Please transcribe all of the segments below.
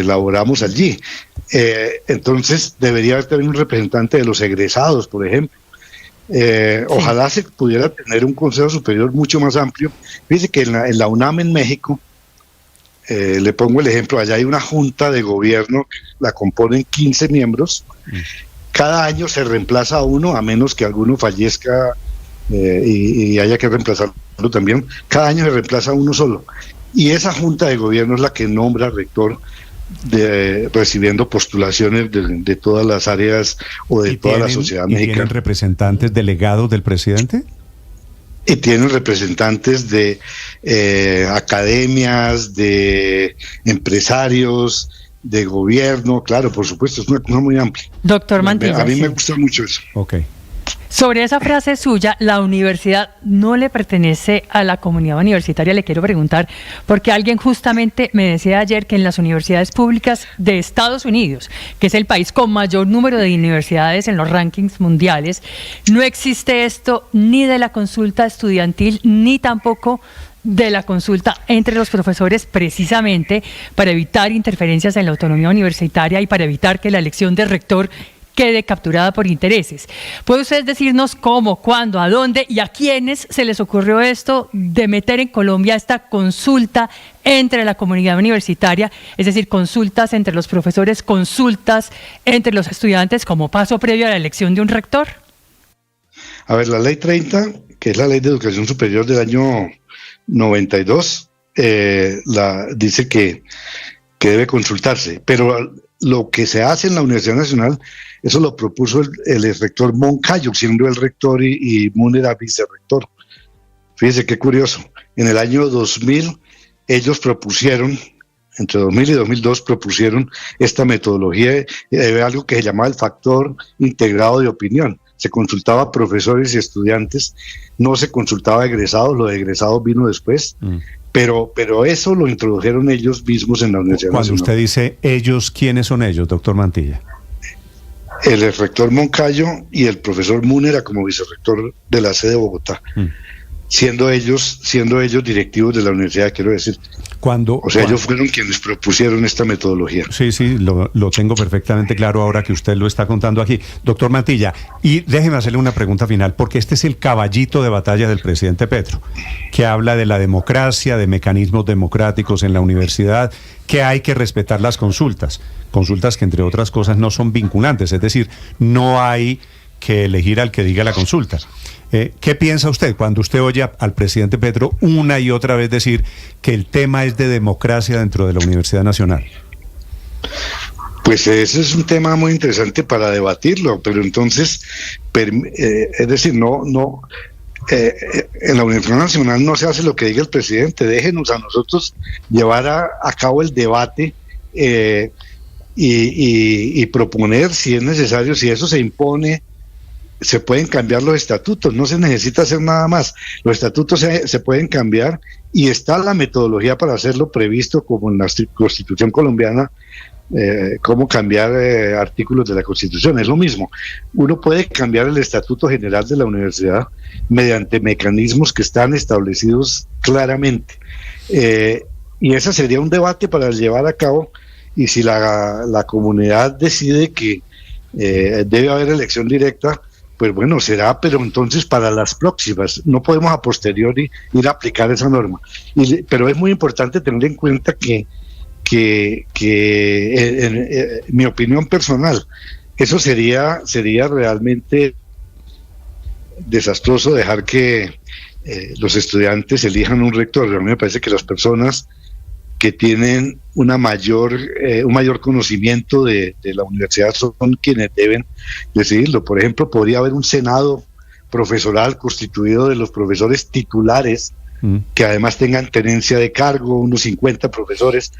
elaboramos allí. Entonces debería haber también un representante de los egresados, por ejemplo. Ojalá se pudiera tener un consejo superior mucho más amplio. Fíjese que en la UNAM en México, le pongo el ejemplo, allá hay una junta de gobierno que la componen 15 miembros. Cada año se reemplaza a uno, a menos que alguno fallezca y haya que reemplazarlo también. Cada año se reemplaza a uno solo. Y esa junta de gobierno es la que nombra rector, recibiendo postulaciones de todas las áreas o de toda la sociedad mexicana. ¿Tienen representantes delegados del presidente? Y tienen representantes de academias, de empresarios, de gobierno, claro, por supuesto, es una cosa muy amplia. Doctor Mantilla. A mí me gusta mucho eso. Okay. Sobre esa frase suya, la universidad no le pertenece a la comunidad universitaria, le quiero preguntar, porque alguien justamente me decía ayer que en las universidades públicas de Estados Unidos, que es el país con mayor número de universidades en los rankings mundiales, no existe esto ni de la consulta estudiantil, ni tampoco de la consulta entre los profesores, precisamente para evitar interferencias en la autonomía universitaria y para evitar que la elección de rector quede capturada por intereses. ¿Puede usted decirnos cómo, cuándo, a dónde y a quiénes se les ocurrió esto de meter en Colombia esta consulta entre la comunidad universitaria, es decir, consultas entre los profesores, consultas entre los estudiantes como paso previo a la elección de un rector? A ver, la ley 30, que es la ley de educación superior del año 92, dice que debe consultarse, pero lo que se hace en la Universidad Nacional, eso lo propuso el rector Moncayo, siendo el rector y Múnera era vicerrector. Fíjese qué curioso. En el año 2000, ellos propusieron, entre 2000 y 2002, propusieron esta metodología de algo que se llamaba el factor integrado de opinión. Se consultaba a profesores y estudiantes, no se consultaba a egresados, lo de egresados vino después. Pero eso lo introdujeron ellos mismos en la Universidad Nacional. Cuando usted dice ellos, ¿quiénes son ellos, doctor Mantilla? El rector Moncayo y el profesor Múnera como vicerrector de la sede de Bogotá, siendo ellos directivos de la universidad, quiero decir. Ellos fueron quienes propusieron esta metodología. Sí, lo tengo perfectamente claro ahora que usted lo está contando aquí. Doctor Mantilla, y déjeme hacerle una pregunta final, porque este es el caballito de batalla del presidente Petro, que habla de la democracia, de mecanismos democráticos en la universidad, que hay que respetar las consultas que entre otras cosas no son vinculantes, es decir, no hay que elegir al que diga la consulta. ¿Qué piensa usted cuando usted oye al presidente Petro una y otra vez decir que el tema es de democracia dentro de la Universidad Nacional? Pues ese es un tema muy interesante para debatirlo, pero entonces, es decir, en la Universidad Nacional no se hace lo que diga el presidente, déjenos a nosotros llevar a cabo el debate y proponer si es necesario, si eso se impone. Se pueden cambiar los estatutos, no se necesita hacer nada más. Los estatutos se pueden cambiar y está la metodología para hacerlo previsto como en la Constitución colombiana, cómo cambiar artículos de la Constitución. Es lo mismo. Uno puede cambiar el Estatuto General de la Universidad mediante mecanismos que están establecidos claramente. Y ese sería un debate para llevar a cabo, y si la comunidad decide que debe haber elección directa, pues bueno, será, pero entonces para las próximas. No podemos a posteriori ir a aplicar esa norma. Pero es muy importante tener en cuenta que en mi opinión personal, eso sería realmente desastroso dejar que los estudiantes elijan un rector. A mí me parece que las personas que tienen un mayor conocimiento de la universidad son quienes deben decidirlo. Por ejemplo, podría haber un senado profesoral constituido de los profesores titulares, que además tengan tenencia de cargo, unos 50 profesores,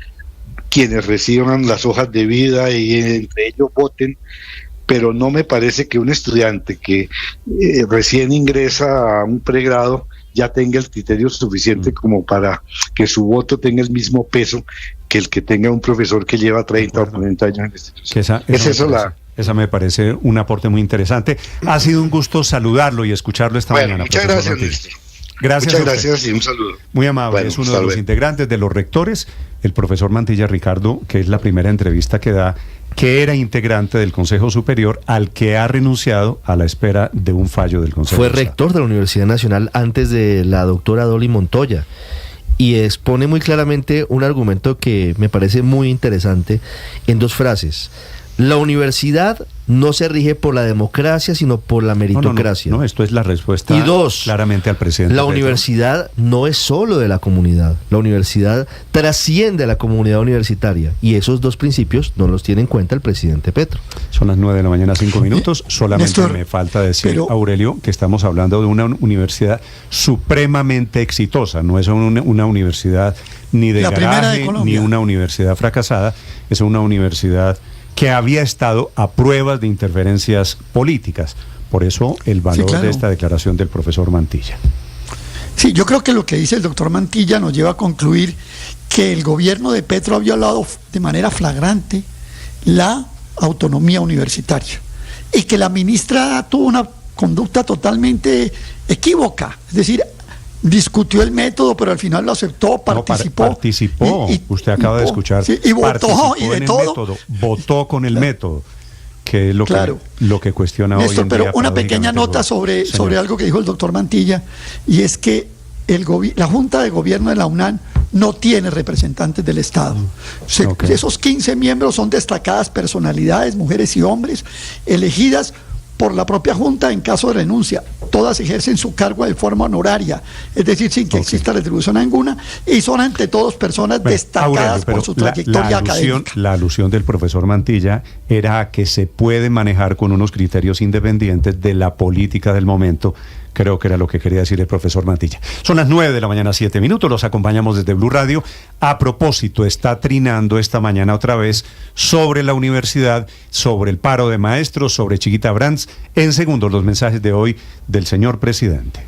quienes reciban las hojas de vida y entre ellos voten. Pero no me parece que un estudiante que recién ingresa a un pregrado ya tenga el criterio suficiente como para que su voto tenga el mismo peso que el que tenga un profesor que lleva 30 o 40 años en la institución. Esa me parece un aporte muy interesante. Ha sido un gusto saludarlo y escucharlo esta mañana. Muchas gracias, Néstor. Gracias. Muchas gracias y un saludo. Muy amable. Es uno de los integrantes de los rectores el profesor Mantilla, Ricardo, que es la primera entrevista que da, que era integrante del Consejo Superior, al que ha renunciado a la espera de un fallo del Consejo. Fue rector de la Universidad Nacional antes de la doctora Dolly Montoya, y expone muy claramente un argumento que me parece muy interesante en 2 frases. La universidad no se rige por la democracia, sino por la meritocracia. No, esto es la respuesta y 2, claramente al presidente. La Petro. universidad no es solo de la comunidad. La universidad trasciende a la comunidad universitaria. Y esos 2 principios no los tiene en cuenta el presidente Petro. Son las 9 de la mañana, 5 minutos. Solamente Néstor, me falta decir, pero, Aurelio, que estamos hablando de una universidad supremamente exitosa. No es una universidad ni de garaje, ni una universidad fracasada. Es una universidad que había estado a pruebas de interferencias políticas. Por eso el valor de esta declaración del profesor Mantilla. Sí, yo creo que lo que dice el doctor Mantilla nos lleva a concluir que el gobierno de Petro ha violado de manera flagrante la autonomía universitaria y que la ministra tuvo una conducta totalmente equívoca, es decir, discutió el método, pero al final lo aceptó, participó. Usted acaba de escuchar. Sí, y votó, y de todo. Método, votó con el método, que es lo que cuestiona Néstor, hoy en día. pero una pequeña nota sobre algo que dijo el doctor Mantilla, y es que la Junta de Gobierno de la UNAM no tiene representantes del Estado. Esos 15 miembros son destacadas personalidades, mujeres y hombres, elegidas por la propia Junta en caso de renuncia. Todas ejercen su cargo de forma honoraria, es decir, sin que exista retribución ninguna, y son ante todos personas destacadas por su trayectoria académica. La alusión del profesor Mantilla era a que se puede manejar con unos criterios independientes de la política del momento. Creo que era lo que quería decir el profesor Mantilla. Son las 9 de la mañana, 7 minutos. Los acompañamos desde Blue Radio. A propósito, está trinando esta mañana otra vez sobre la universidad, sobre el paro de maestros, sobre Chiquita Brands. En segundos, los mensajes de hoy del señor presidente.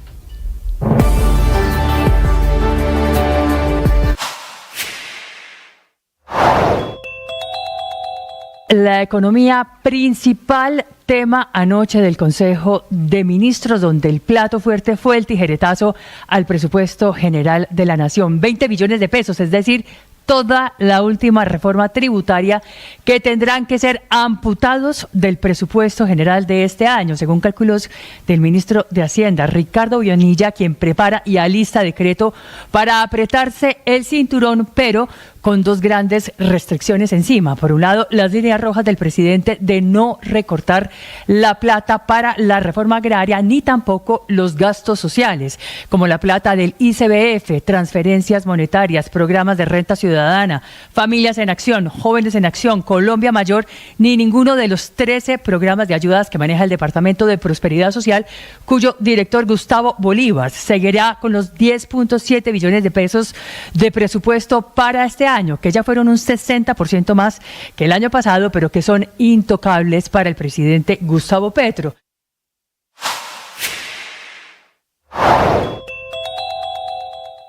La economía, principal tema anoche del Consejo de Ministros, donde el plato fuerte fue el tijeretazo al presupuesto general de la Nación. 20 billones de pesos, es decir, toda la última reforma tributaria que tendrán que ser amputados del presupuesto general de este año, según cálculos del ministro de Hacienda, Ricardo Bonilla, quien prepara y alista decreto para apretarse el cinturón, pero con 2 grandes restricciones encima. Por un lado, las líneas rojas del presidente de no recortar la plata para la reforma agraria, ni tampoco los gastos sociales, como la plata del ICBF, transferencias monetarias, programas de renta ciudadana, Familias en Acción, Jóvenes en Acción, Colombia Mayor, ni ninguno de los 13 programas de ayudas que maneja el Departamento de Prosperidad Social, cuyo director Gustavo Bolívar seguirá con los 10.7 billones de pesos de presupuesto para este año, que ya fueron un 60% más que el año pasado, pero que son intocables para el presidente Gustavo Petro.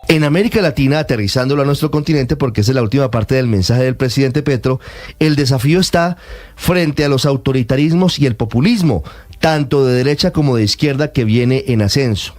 En América Latina, aterrizándolo a nuestro continente, porque esa es la última parte del mensaje del presidente Petro, el desafío está frente a los autoritarismos y el populismo, tanto de derecha como de izquierda, que viene en ascenso.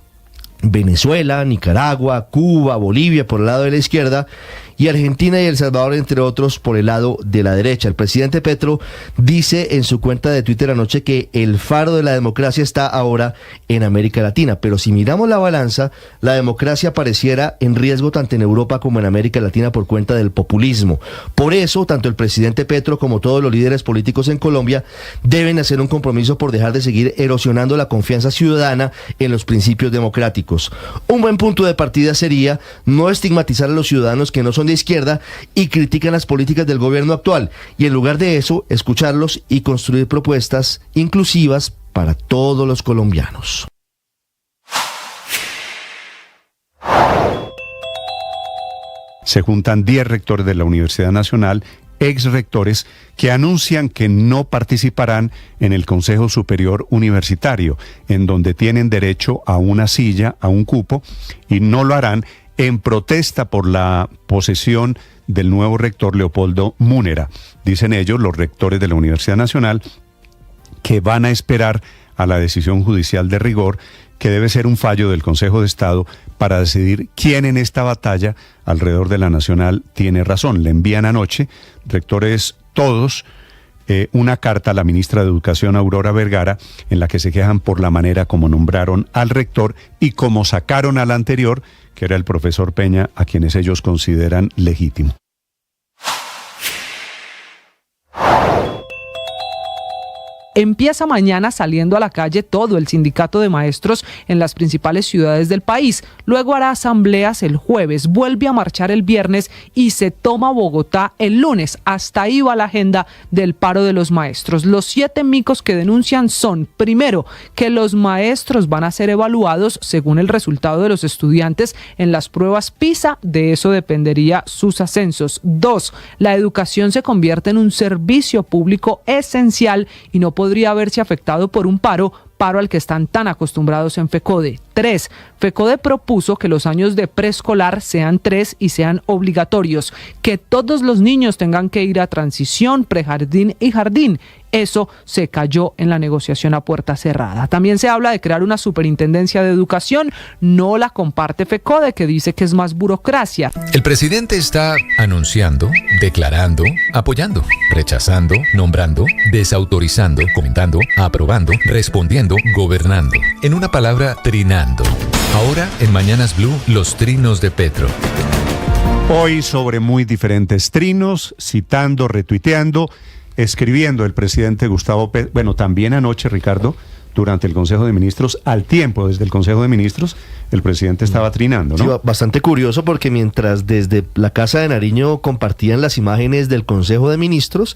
Venezuela, Nicaragua, Cuba, Bolivia por el lado de la izquierda, y Argentina y El Salvador, entre otros, por el lado de la derecha. El presidente Petro dice en su cuenta de Twitter anoche que el faro de la democracia está ahora en América Latina, pero si miramos la balanza, la democracia pareciera en riesgo tanto en Europa como en América Latina por cuenta del populismo. Por eso, tanto el presidente Petro como todos los líderes políticos en Colombia deben hacer un compromiso por dejar de seguir erosionando la confianza ciudadana en los principios democráticos. Un buen punto de partida sería no estigmatizar a los ciudadanos que no son de izquierda y critican las políticas del gobierno actual, y en lugar de eso, escucharlos y construir propuestas inclusivas para todos los colombianos. Se juntan 10 rectores de la Universidad Nacional, ex rectores, que anuncian que no participarán en el Consejo Superior Universitario, en donde tienen derecho a una silla, a un cupo, y no lo harán en protesta por la posesión del nuevo rector Leopoldo Múnera. Dicen ellos, los rectores de la Universidad Nacional, que van a esperar a la decisión judicial de rigor que debe ser un fallo del Consejo de Estado para decidir quién en esta batalla alrededor de la Nacional tiene razón. Le envían anoche, rectores todos, una carta a la ministra de Educación, Aurora Vergara, en la que se quejan por la manera como nombraron al rector y como sacaron al anterior, que era el profesor Peña, a quienes ellos consideran legítimo. Empieza mañana saliendo a la calle todo el sindicato de maestros en las principales ciudades del país. Luego hará asambleas el jueves, vuelve a marchar el viernes y se toma Bogotá el lunes. Hasta ahí va la agenda del paro de los maestros. Los 7 micos que denuncian son, primero, que los maestros van a ser evaluados según el resultado de los estudiantes en las pruebas PISA. De eso dependería sus ascensos. 2, la educación se convierte en un servicio público esencial y no podría verse afectado por un paro al que están tan acostumbrados en FECODE. 3, FECODE propuso que los años de preescolar sean 3 y sean obligatorios, que todos los niños tengan que ir a transición, prejardín y jardín. Eso se cayó en la negociación a puerta cerrada. También se habla de crear una superintendencia de educación. No la comparte FECODE, que dice que es más burocracia. El presidente está anunciando, declarando, apoyando, rechazando, nombrando, desautorizando, comentando, aprobando, respondiendo, gobernando. En una palabra, trinando. Ahora, en Mañanas Blue, los trinos de Petro. Hoy sobre muy diferentes trinos, citando, retuiteando, escribiendo el presidente Gustavo Petro. Bueno, también anoche, Ricardo, durante el Consejo de Ministros, al tiempo desde el Consejo de Ministros, el presidente estaba trinando, ¿no? Sí, bastante curioso porque mientras desde la Casa de Nariño compartían las imágenes del Consejo de Ministros,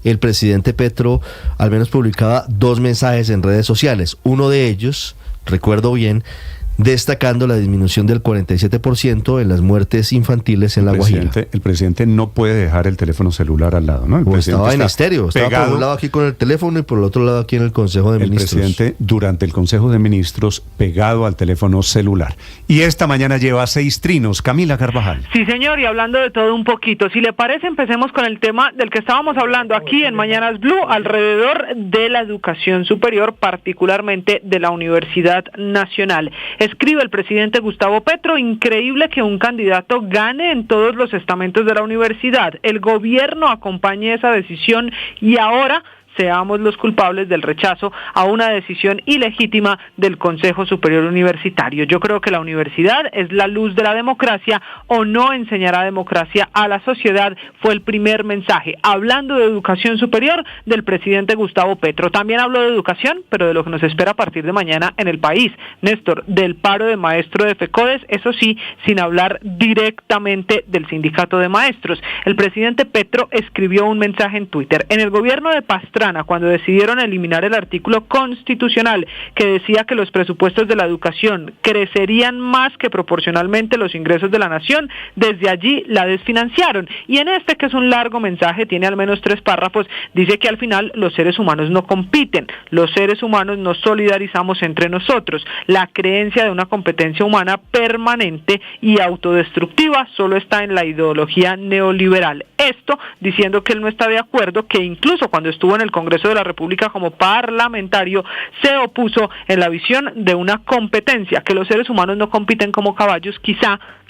el presidente Petro al menos publicaba 2 mensajes en redes sociales. Uno de ellos, recuerdo bien, destacando la disminución del 47% en las muertes infantiles en La Guajira. El presidente no puede dejar el teléfono celular al lado, ¿no? El presidente estaba en estéreo, estaba por un lado aquí con el teléfono y por el otro lado aquí en el Consejo de Ministros. El presidente durante el Consejo de Ministros pegado al teléfono celular. Y esta mañana lleva 6 trinos. Camila Carvajal. Sí, señor, y hablando de todo un poquito, si le parece, empecemos con el tema del que estábamos hablando aquí en Mañanas Blue, alrededor de la educación superior, particularmente de la Universidad Nacional. Escribe el presidente Gustavo Petro: increíble que un candidato gane en todos los estamentos de la universidad. El gobierno acompañe esa decisión y ahora seamos los culpables del rechazo a una decisión ilegítima del Consejo Superior Universitario. Yo creo que la universidad es la luz de la democracia, o no enseñará democracia a la sociedad, fue el primer mensaje, hablando de educación superior, del presidente Gustavo Petro. También habló de educación, pero de lo que nos espera a partir de mañana en el país, Néstor, del paro de maestros de FECODES, eso sí, sin hablar directamente del sindicato de maestros. El presidente Petro escribió un mensaje en Twitter: en el gobierno de Pastrana, cuando decidieron eliminar el artículo constitucional que decía que los presupuestos de la educación crecerían más que proporcionalmente los ingresos de la nación, desde allí la desfinanciaron. Y en este, que es un largo mensaje, tiene al menos 3 párrafos, dice que al final los seres humanos no compiten, los seres humanos nos solidarizamos entre nosotros. La creencia de una competencia humana permanente y autodestructiva solo está en la ideología neoliberal. Esto diciendo que él no está de acuerdo, que incluso cuando estuvo en el Congreso de la República como parlamentario se opuso en la visión de una competencia, que los seres humanos no compiten como caballos.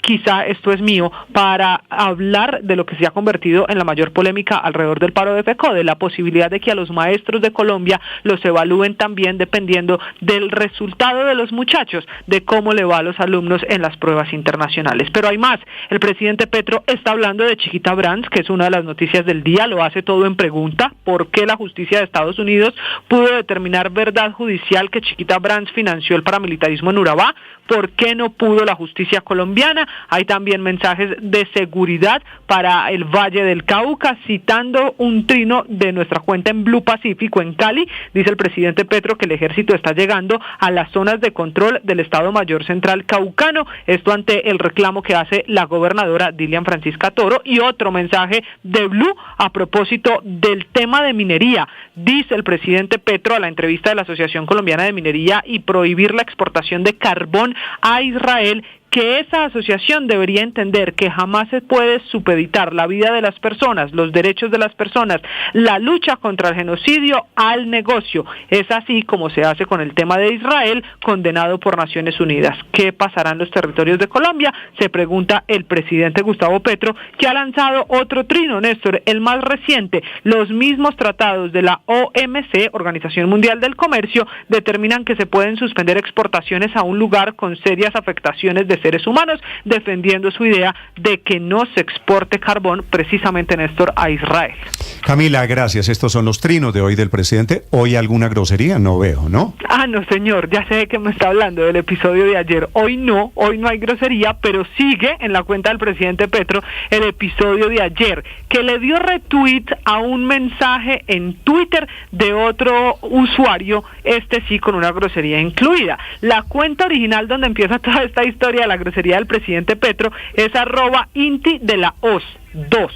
Quizá esto es mío para hablar de lo que se ha convertido en la mayor polémica alrededor del paro de FECODE, la posibilidad de que a los maestros de Colombia los evalúen también dependiendo del resultado de los muchachos, de cómo le va a los alumnos en las pruebas internacionales. Pero hay más. El presidente Petro está hablando de Chiquita Brands, que es una de las noticias del día, lo hace todo en pregunta: ¿por qué la justicia de Estados Unidos pudo determinar verdad judicial que Chiquita Brands financió el paramilitarismo en Urabá? ¿Por qué no pudo la justicia colombiana? Hay también mensajes de seguridad para el Valle del Cauca, citando un trino de nuestra cuenta en Blue Pacífico en Cali. Dice el presidente Petro que el ejército está llegando a las zonas de control del Estado Mayor Central Caucano, esto ante el reclamo que hace la gobernadora Dilian Francisca Toro. Y otro mensaje de Blue a propósito del tema de minería. Dice el presidente Petro a la entrevista de la Asociación Colombiana de Minería y prohibir la exportación de carbón a Israel que esa asociación debería entender que jamás se puede supeditar la vida de las personas, los derechos de las personas, la lucha contra el genocidio al negocio. Es así como se hace con el tema de Israel, condenado por Naciones Unidas. ¿Qué pasará en los territorios de Colombia? Se pregunta el presidente Gustavo Petro, que ha lanzado otro trino, Néstor, el más reciente. Los mismos tratados de la OMC, Organización Mundial del Comercio, determinan que se pueden suspender exportaciones a un lugar con serias afectaciones de seres humanos, defendiendo su idea de que no se exporte carbón, precisamente, Néstor, a Israel. Camila, gracias. Estos son los trinos de hoy del presidente. ¿Hoy alguna grosería? No veo, ¿no? No, señor, ya sé de qué me está hablando, del episodio de ayer. Hoy no hay grosería, pero sigue en la cuenta del presidente Petro el episodio de ayer, que le dio retweet a un mensaje en Twitter de otro usuario, sí con una grosería incluida. La cuenta original donde empieza toda esta historia de la grosería del presidente Petro es @inti_de_la_os2.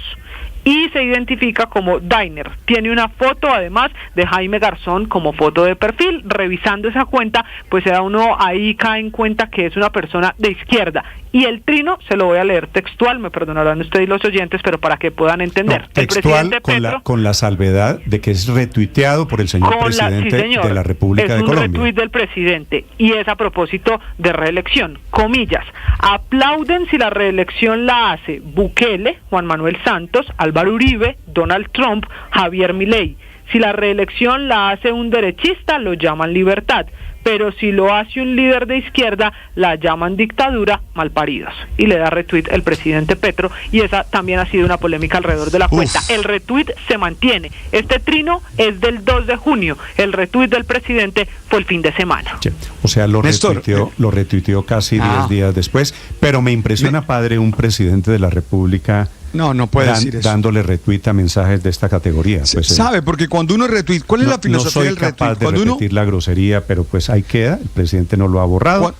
Y se identifica como Diner. Tiene una foto además de Jaime Garzón como foto de perfil. Revisando esa cuenta, pues se da uno ahí, cae en cuenta que es una persona de izquierda. Y el trino se lo voy a leer textual, me perdonarán ustedes y los oyentes, pero para que puedan entender. No, textual, el presidente con la salvedad de que es retuiteado por el señor presidente de la República de Colombia. Es un retuit del presidente y es a propósito de reelección. Comillas, aplauden si la reelección la hace Bukele, Juan Manuel Santos, Álvaro Uribe, Donald Trump, Javier Milei. Si la reelección la hace un derechista, lo llaman libertad. Pero si lo hace un líder de izquierda, la llaman dictadura, malparidos. Y le da retweet el presidente Petro, y esa también ha sido una polémica alrededor de la cuenta. El retweet se mantiene. Este trino es del 2 de junio. El retweet del presidente fue el fin de semana. Sí. O sea, lo retuiteó casi 10 días después. Pero me impresiona, padre, un presidente de la República... No puede decir eso. Dándole retweet a mensajes de esta categoría. Pues, sabe, porque cuando uno retweet, ¿cuál es la filosofía del retweet? No soy capaz de repetir la grosería, pero pues ahí queda, el presidente no lo ha borrado.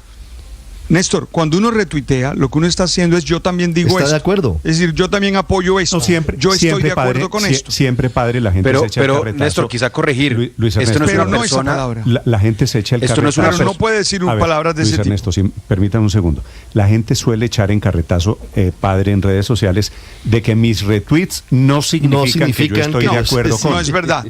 Néstor, cuando uno retuitea, lo que uno está haciendo es yo también digo esto. ¿Está de acuerdo? Es decir, yo también apoyo esto. Yo estoy de acuerdo con esto. Siempre, padre, la gente se echa el carretazo. Néstor, quizá corregir. Luis Ernesto, esto no es pero una no persona. esa palabra. La gente se echa el carretazo. Pero no puede decir palabras de ese tipo. Luis Ernesto, permítame un segundo. La gente suele echar en carretazo, padre, en redes sociales, de que mis retweets no significan que yo estoy de acuerdo con. No es verdad.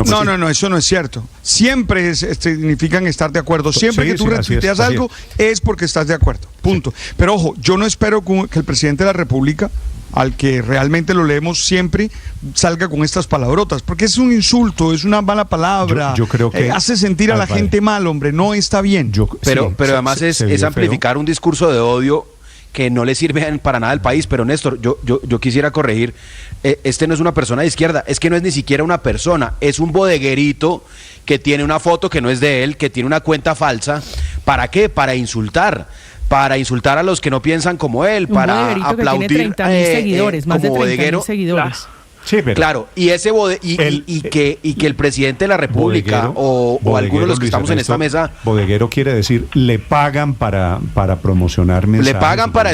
No, eso no es cierto. Siempre significan estar de acuerdo. Siempre que tú retuiteas algo es porque estás de acuerdo. Punto. Sí. Pero ojo, yo no espero que el presidente de la República, al que realmente lo leemos siempre, salga con estas palabrotas, porque es un insulto, es una mala palabra. Yo creo que hace sentir a la gente mal, hombre, no está bien. Pero además es amplificar un discurso de odio que no le sirve para nada al país. Pero Néstor, yo quisiera corregir, este no es una persona de izquierda, es que no es ni siquiera una persona, es un bodeguerito que tiene una foto que no es de él, que tiene una cuenta falsa. ¿Para qué? Para insultar a los que no piensan como él, para aplaudir, que tiene 30.000 seguidores, más de 30.000 seguidores. Claro. Sí, claro, y ese que el presidente de la República o algunos de los que estamos en esta mesa... Bodeguero quiere decir, le pagan para promocionar mensajes. Le pagan para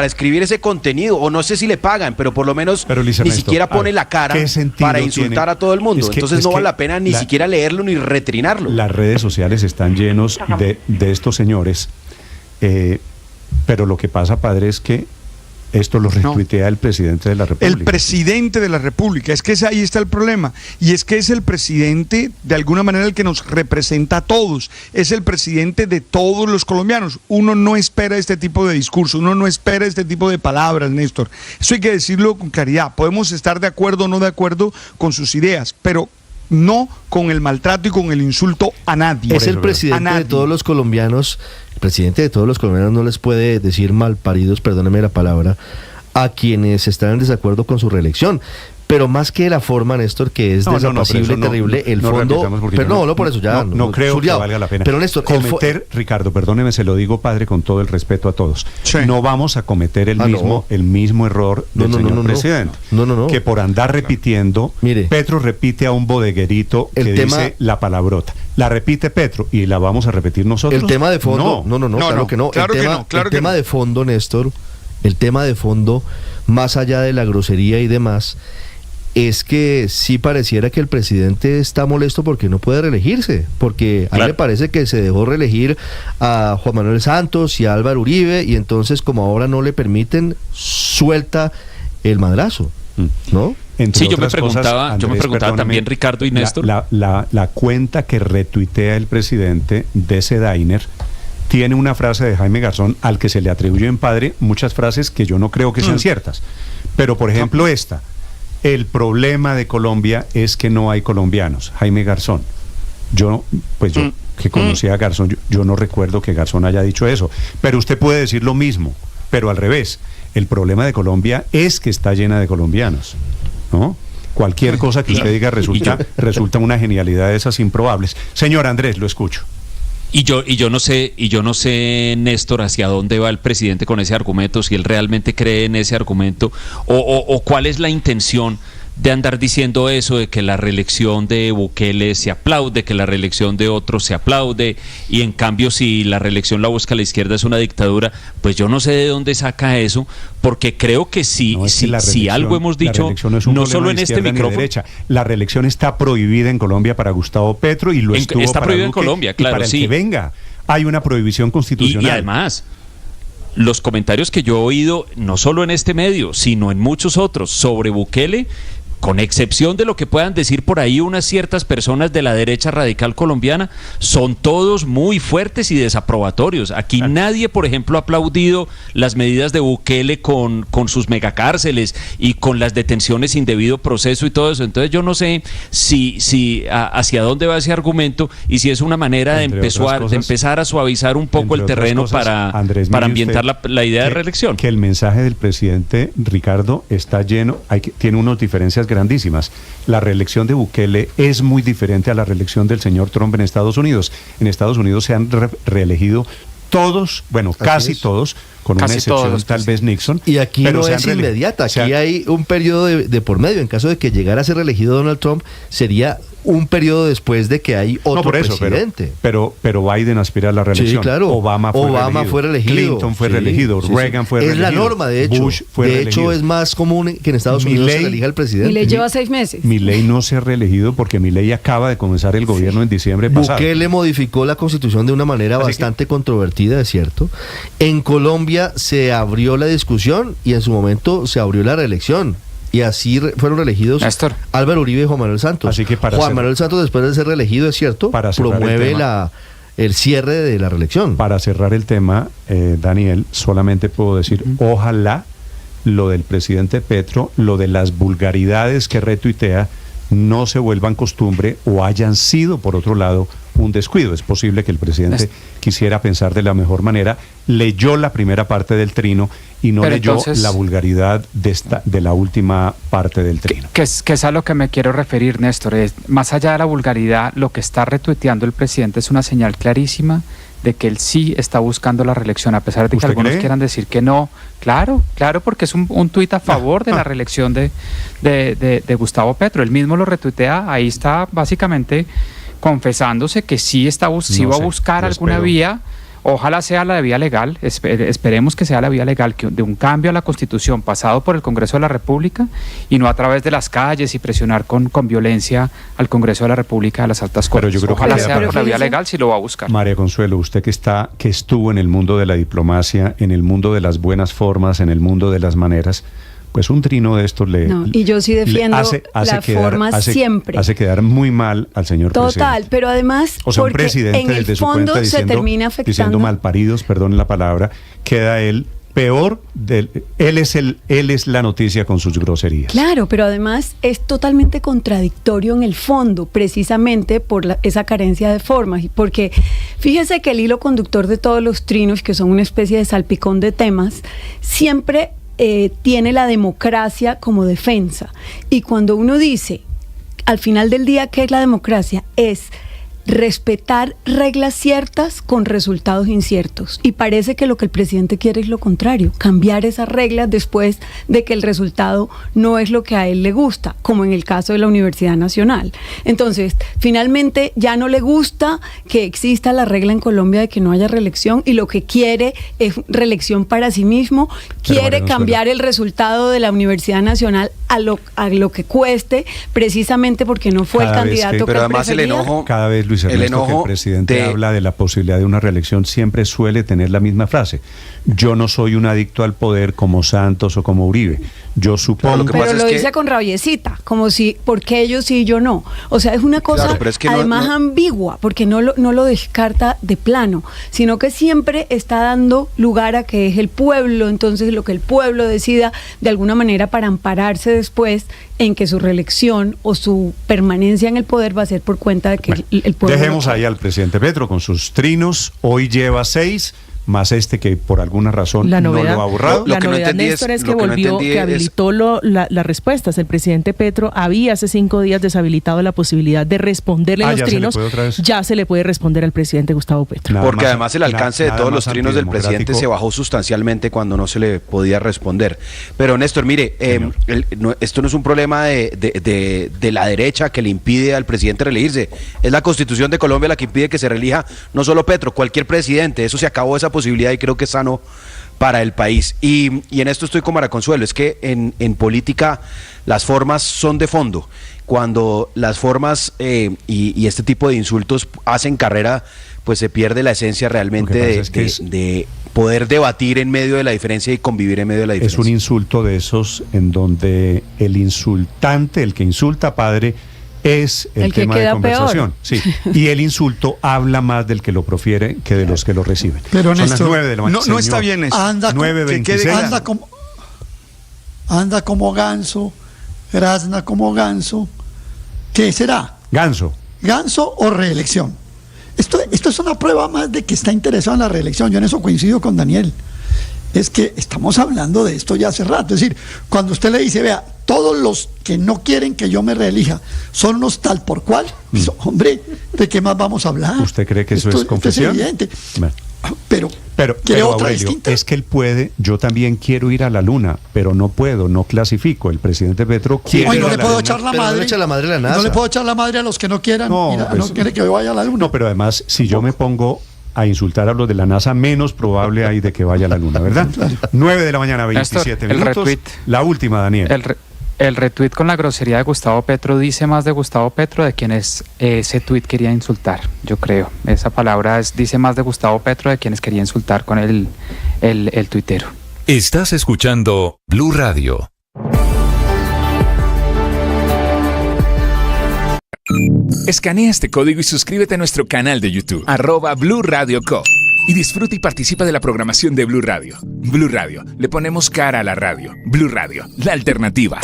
escribir ese contenido, o no sé si le pagan, pero por lo menos ni siquiera pone la cara para insultar a todo el mundo. Entonces no vale la pena ni siquiera leerlo ni retrinarlo. Las redes sociales están llenos de estos señores, pero lo que pasa, padre, es que esto lo retuitea el presidente de la República. El presidente de la República, es que ahí está el problema. Y es que es el presidente, de alguna manera, el que nos representa a todos. Es el presidente de todos los colombianos. Uno no espera este tipo de discurso, uno no espera este tipo de palabras, Néstor. Eso hay que decirlo con claridad. Podemos estar de acuerdo o no de acuerdo con sus ideas, pero no con el maltrato y con el insulto a nadie. Es el presidente de todos los colombianos. El presidente de todos los colombianos no les puede decir malparidos, perdóneme la palabra, a quienes están en desacuerdo con su reelección. Pero más que la forma, Néstor, que es desapacible, terrible, el fondo... Pero no, por eso ya... No creo que valga la pena. Pero Néstor... Ricardo, perdóneme, se lo digo, padre, con todo el respeto a todos. Sí. No vamos a cometer el mismo error del señor presidente. No. Que por andar repitiendo, Petro repite a un bodeguerito que dice la palabrota. La repite Petro y la vamos a repetir nosotros. El tema de fondo... No, claro que no. El tema de fondo, Néstor, el tema de fondo, más allá de la grosería y demás... es que sí pareciera que el presidente está molesto porque no puede reelegirse, porque a él le parece que se dejó reelegir a Juan Manuel Santos y a Álvaro Uribe, y entonces como ahora no le permiten, suelta el madrazo, ¿no? Sí, yo me preguntaba, Andrés, también, Ricardo y Néstor. La cuenta que retuitea el presidente de Sedainer tiene una frase de Jaime Garzón al que se le atribuyó en Padre muchas frases que yo no creo que sean ciertas. Pero, por ejemplo, esta: el problema de Colombia es que no hay colombianos. Jaime Garzón. Yo que conocía a Garzón, yo no recuerdo que Garzón haya dicho eso. Pero usted puede decir lo mismo, pero al revés. El problema de Colombia es que está llena de colombianos, ¿no? Cualquier cosa que usted diga resulta una genialidad de esas improbables. Señor Andrés, lo escucho. Y yo no sé, Néstor, hacia dónde va el presidente con ese argumento, si él realmente cree en ese argumento, o cuál es la intención de andar diciendo eso, de que la reelección de Bukele se aplaude, que la reelección de otros se aplaude, y en cambio si la reelección la busca la izquierda es una dictadura. Pues yo no sé de dónde saca eso, porque creo que si algo hemos dicho, no solo en este micrófono. La reelección está prohibida en Colombia para Gustavo Petro y lo estuvo está para prohibida Duque, en Colombia, claro, para el que venga. Hay una prohibición constitucional. Y además, los comentarios que yo he oído, no solo en este medio, sino en muchos otros, sobre Bukele, con excepción de lo que puedan decir por ahí unas ciertas personas de la derecha radical colombiana, son todos muy fuertes y desaprobatorios. Aquí nadie, por ejemplo, ha aplaudido las medidas de Bukele con sus megacárceles y con las detenciones sin debido proceso y todo eso. Entonces yo no sé si hacia dónde va ese argumento y si es una manera de empezar a suavizar un poco el terreno para ambientar la idea de reelección. Que el mensaje del presidente, Ricardo, está lleno, tiene unas diferencias grandísimas. La reelección de Bukele es muy diferente a la reelección del señor Trump en Estados Unidos. En Estados Unidos se han reelegido todos, casi todos, con una excepción tal vez Nixon. Y aquí no es inmediata, aquí hay un periodo de por medio. En caso de que llegara a ser reelegido Donald Trump, sería un periodo después de que hay otro presidente. Pero Biden aspira a la reelección. Sí, claro. Obama fue reelegido. Clinton fue reelegido. Reagan fue reelegido. Es la norma, de hecho. Bush fue reelegido. De hecho, es más común que en Estados Unidos se elija el presidente. Milley lleva 6 meses. Milley no se ha reelegido porque Milley acaba de comenzar el gobierno en diciembre pasado. Bukele modificó la Constitución de una manera bastante controvertida, es cierto. En Colombia se abrió la discusión y en su momento se abrió la reelección. Y así fueron reelegidos Néstor, Álvaro Uribe y Juan Manuel Santos. Así que Juan Manuel Santos, después de ser reelegido, es cierto, promueve el cierre de la reelección. Para cerrar el tema, Daniel, solamente puedo decir, ojalá lo del presidente Petro, lo de las vulgaridades que retuitea, no se vuelvan costumbre o hayan sido, por otro lado, un descuido. Es posible que el presidente quisiera pensar de la mejor manera, leyó la primera parte del trino y no leyó la vulgaridad de la última parte del trino. Que es a lo que me quiero referir, Néstor. Más allá de la vulgaridad, lo que está retuiteando el presidente es una señal clarísima de que él sí está buscando la reelección, a pesar de que algunos quieran decir que no. Claro, porque es un tuit a favor de la reelección de Gustavo Petro. Él mismo lo retuitea, ahí está básicamente confesándose que sí va a buscar alguna vía. Ojalá sea la de vía legal, esperemos que sea la vía legal, de un cambio a la Constitución pasado por el Congreso de la República y no a través de las calles y presionar con violencia al Congreso de la República, a las altas cortes. Ojalá sea por la vía legal, si lo va a buscar. María Consuelo, usted que estuvo en el mundo de la diplomacia, en el mundo de las buenas formas, en el mundo de las maneras, pues un trino de estos y yo sí defiendo la forma siempre. Hace quedar muy mal al señor presidente. Total, pero además, o sea, un presidente en desde su cuenta diciendo malparidos, perdonen la palabra, queda él peor, él es la noticia con sus groserías. Claro, pero además es totalmente contradictorio en el fondo, precisamente por esa carencia de formas, porque fíjese que el hilo conductor de todos los trinos, que son una especie de salpicón de temas, siempre tiene la democracia como defensa. Y cuando uno dice, al final del día, ¿qué es la democracia? Es respetar reglas ciertas con resultados inciertos. Y parece que lo que el presidente quiere es lo contrario, cambiar esas reglas después de que el resultado no es lo que a él le gusta, como en el caso de la Universidad Nacional. Entonces, finalmente ya no le gusta que exista la regla en Colombia de que no haya reelección, y lo que quiere es reelección para sí mismo, quiere cambiar el resultado de la Universidad Nacional a lo que cueste, precisamente porque no fue el candidato que él prefería. Cada vez, Luis Ernesto, que el presidente habla de la posibilidad de una reelección, siempre suele tener la misma frase: yo no soy un adicto al poder como Santos o como Uribe. Yo supongo... Pero lo dice con rabiecita, como si, ¿por qué ellos sí y yo no? O sea, es una cosa además ambigua, porque no lo descarta de plano, sino que siempre está dando lugar a que es el pueblo, entonces lo que el pueblo decida de alguna manera para ampararse después en que su reelección o su permanencia en el poder va a ser por cuenta de que el pueblo... Dejemos ahí al presidente Petro con sus trinos. Hoy lleva 6, más que por alguna razón no lo ha borrado. La novedad, Néstor, es que volvió, que habilitó las respuestas. El presidente Petro había hace 5 días deshabilitado la posibilidad de responderle los trinos. Ya se le puede responder al presidente Gustavo Petro. Porque además el alcance de todos los trinos del presidente se bajó sustancialmente cuando no se le podía responder. Pero Néstor, mire, esto no es un problema de la derecha que le impide al presidente reelegirse. Es la Constitución de Colombia la que impide que se reelija no solo Petro, cualquier presidente. Eso se acabó, esa posibilidad, y creo que es sano para el país. Y en esto estoy con Mara Consuelo, es que en política las formas son de fondo. Cuando las formas y este tipo de insultos hacen carrera, pues se pierde la esencia realmente de poder debatir en medio de la diferencia y convivir en medio de la diferencia. Es un insulto de esos en donde el insultante, el que insulta, padre, es el tema de conversación. Sí. Y el insulto habla más del que lo profiere que de los que lo reciben. Pero son Néstor, las 9 de la mañana. No está bien eso. Anda como ganso, grazna como ganso. ¿Qué será? Ganso. ¿Ganso o reelección? Esto es una prueba más de que está interesado en la reelección. Yo en eso coincido con Daniel. Es que estamos hablando de esto ya hace rato. Es decir, cuando usted le dice, vea, todos los que no quieren que yo me reelija son unos tal por cual, pues, hombre, ¿de qué más vamos a hablar? ¿Usted cree que eso es confesión? Es evidente. Pero Aurelio, es que él puede, yo también quiero ir a la luna, pero no puedo, no clasifico. El presidente Petro quiere ir no a le la puedo luna. echar la madre. No le puedo echar la madre a los que no quieran, no quiere que yo vaya a la luna. No, pero además, si yo me pongo a insultar a los de la NASA, menos probable hay de que vaya a la luna, ¿verdad? 9 de la mañana, 27 Néstor, minutos. La última, Daniel. El retweet con la grosería de Gustavo Petro dice más de Gustavo Petro de quienes ese tweet quería insultar, yo creo. Esa palabra dice más de Gustavo Petro de quienes quería insultar con el tuitero. Estás escuchando Blue Radio. Escanea este código y suscríbete a nuestro canal de YouTube, @Blue Radio Co. Y disfruta y participa de la programación de Blue Radio. Blue Radio, le ponemos cara a la radio. Blue Radio, la alternativa.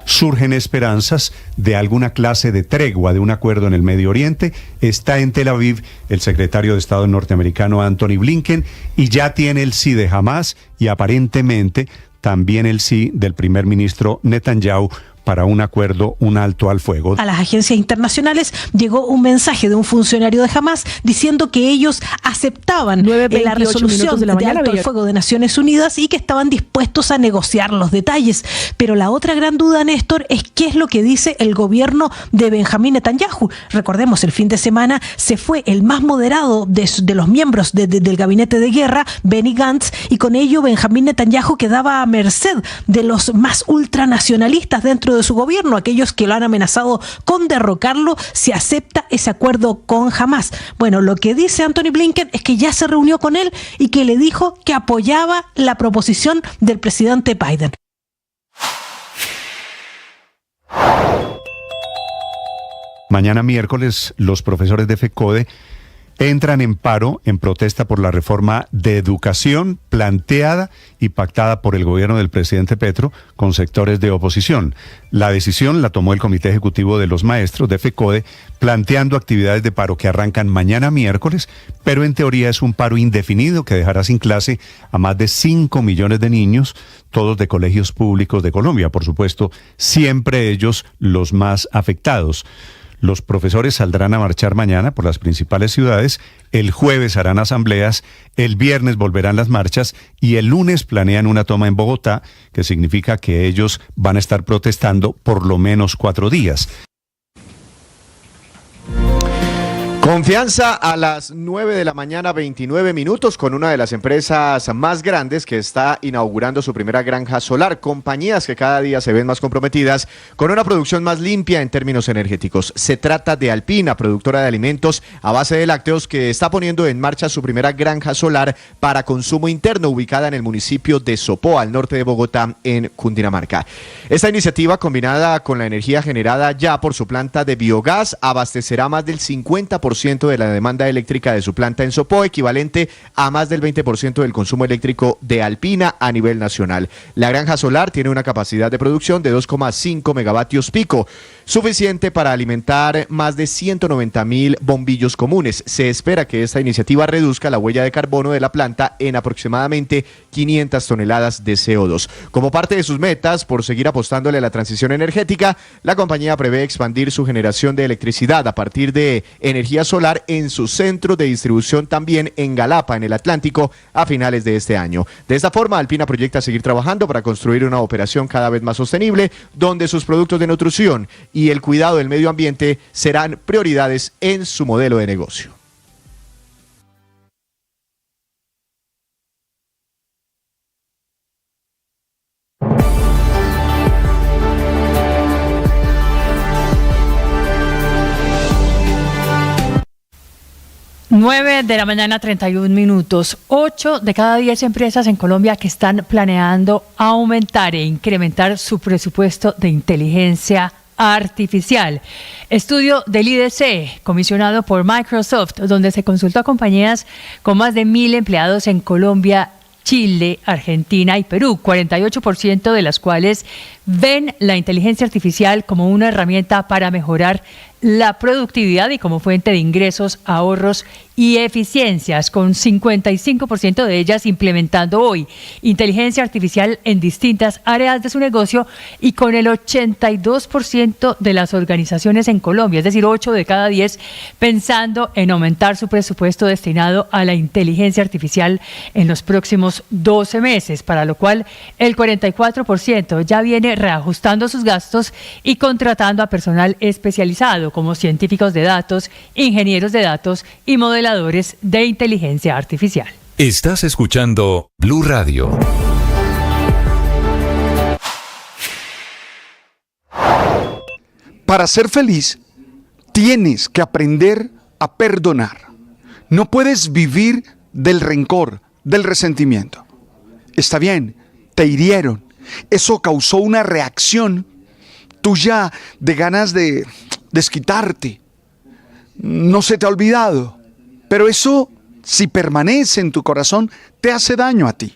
Surgen esperanzas de alguna clase de tregua, de un acuerdo en el Medio Oriente. Está en Tel Aviv el secretario de Estado norteamericano Anthony Blinken y ya tiene el sí de Hamás y aparentemente también el sí del primer ministro Netanyahu para un acuerdo, un alto al fuego. A las agencias internacionales llegó un mensaje de un funcionario de Hamás diciendo que ellos aceptaban la resolución de alto al fuego de Naciones Unidas y que estaban dispuestos a negociar los detalles. Pero la otra gran duda, Néstor, es qué es lo que dice el gobierno de Benjamín Netanyahu. Recordemos, el fin de semana se fue el más moderado de los miembros del gabinete de guerra, Benny Gantz, y con ello Benjamín Netanyahu quedaba a merced de los más ultranacionalistas dentro de su gobierno, aquellos que lo han amenazado con derrocarlo si acepta ese acuerdo con Hamás. Bueno, lo que dice Anthony Blinken es que ya se reunió con él y que le dijo que apoyaba la proposición del presidente Biden. Mañana miércoles, los profesores de FECODE entran en paro en protesta por la reforma de educación planteada y pactada por el gobierno del presidente Petro con sectores de oposición. La decisión la tomó el Comité Ejecutivo de los Maestros de FECODE, planteando actividades de paro que arrancan mañana miércoles, pero en teoría es un paro indefinido que dejará sin clase a más de 5 millones de niños, todos de colegios públicos de Colombia, por supuesto, siempre ellos los más afectados. Los profesores saldrán a marchar mañana por las principales ciudades, el jueves harán asambleas, el viernes volverán las marchas y el lunes planean una toma en Bogotá, que significa que ellos van a estar protestando por lo menos 4 días. Confianza a las 9 de la mañana, 29 minutos, con una de las empresas más grandes que está inaugurando su primera granja solar. Compañías que cada día se ven más comprometidas con una producción más limpia en términos energéticos. Se trata de Alpina, productora de alimentos a base de lácteos, que está poniendo en marcha su primera granja solar para consumo interno, ubicada en el municipio de Sopó, al norte de Bogotá, en Cundinamarca. Esta iniciativa, combinada con la energía generada ya por su planta de biogás, abastecerá más del 50% de la demanda eléctrica de su planta en Sopó, equivalente a más del 20% del consumo eléctrico de Alpina a nivel nacional. La granja solar tiene una capacidad de producción de 2,5 megavatios pico, suficiente para alimentar más de 190.000 bombillos comunes. Se espera que esta iniciativa reduzca la huella de carbono de la planta en aproximadamente 500 toneladas de CO2. Como parte de sus metas, por seguir apostándole a la transición energética, la compañía prevé expandir su generación de electricidad a partir de energía solar en su centro de distribución también en Galapa, en el Atlántico, a finales de este año. De esta forma, Alpina proyecta seguir trabajando para construir una operación cada vez más sostenible, donde sus productos de nutrición y el cuidado del medio ambiente serán prioridades en su modelo de negocio. Nueve de la mañana, 31 minutos. 8 de cada 10 empresas en Colombia que están planeando aumentar e incrementar su presupuesto de inteligencia artificial. Estudio del IDC, comisionado por Microsoft, donde se consultó a compañías con más de 1.000 empleados en Colombia, Chile, Argentina y Perú, 48% de las cuales ven la inteligencia artificial como una herramienta para mejorar la productividad y como fuente de ingresos, ahorros y eficiencias, con 55% de ellas implementando hoy inteligencia artificial en distintas áreas de su negocio y con el 82% de las organizaciones en Colombia, es decir, 8 de cada 10, pensando en aumentar su presupuesto destinado a la inteligencia artificial en los próximos 12 meses, para lo cual el 44% ya viene reajustando sus gastos y contratando a personal especializado como científicos de datos, ingenieros de datos y modeladores de inteligencia artificial. Estás escuchando Blue Radio. Para ser feliz, tienes que aprender a perdonar. No puedes vivir del rencor, del resentimiento. Está bien, te hirieron. Eso causó una reacción tuya de ganas de desquitarte. No se te ha olvidado. Pero eso, si permanece en tu corazón, te hace daño a ti.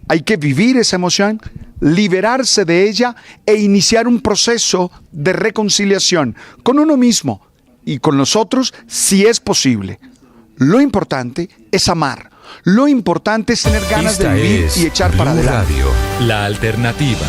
Hay que vivir esa emoción, liberarse de ella e iniciar un proceso de reconciliación con uno mismo y con los otros si es posible. Lo importante es amar. Lo importante es tener ganas de vivir y echar para adelante. Radio, la alternativa.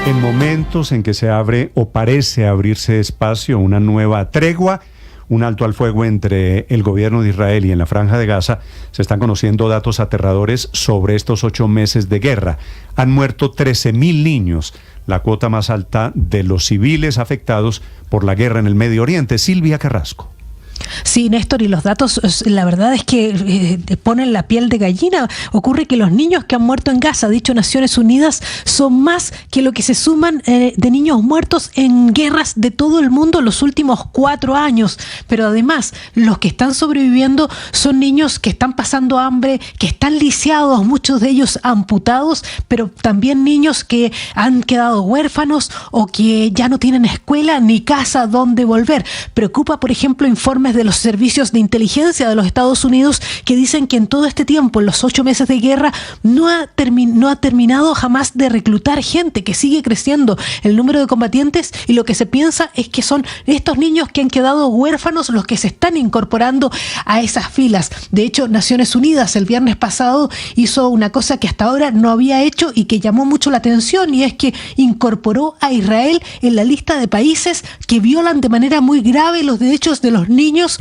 En momentos en que se abre o parece abrirse espacio, una nueva tregua, un alto al fuego entre el gobierno de Israel y en la Franja de Gaza, se están conociendo datos aterradores sobre estos 8 meses de guerra. Han muerto 13.000 niños, la cuota más alta de los civiles afectados por la guerra en el Medio Oriente. Silvia Carrasco. Sí, Néstor, y los datos, la verdad es que ponen la piel de gallina. Ocurre que los niños que han muerto en Gaza, dicho Naciones Unidas, son más que lo que se suman de niños muertos en guerras de todo el mundo en los últimos 4 años. Pero además, los que están sobreviviendo son niños que están pasando hambre, que están lisiados, muchos de ellos amputados, pero también niños que han quedado huérfanos o que ya no tienen escuela ni casa donde volver. Preocupa, por ejemplo, informes de los servicios de inteligencia de los Estados Unidos que dicen que en todo este tiempo, en los 8 meses de guerra, no ha terminado jamás de reclutar gente, que sigue creciendo el número de combatientes, y lo que se piensa es que son estos niños que han quedado huérfanos los que se están incorporando a esas filas. De hecho, Naciones Unidas el viernes pasado hizo una cosa que hasta ahora no había hecho y que llamó mucho la atención, y es que incorporó a Israel en la lista de países que violan de manera muy grave los derechos de los niños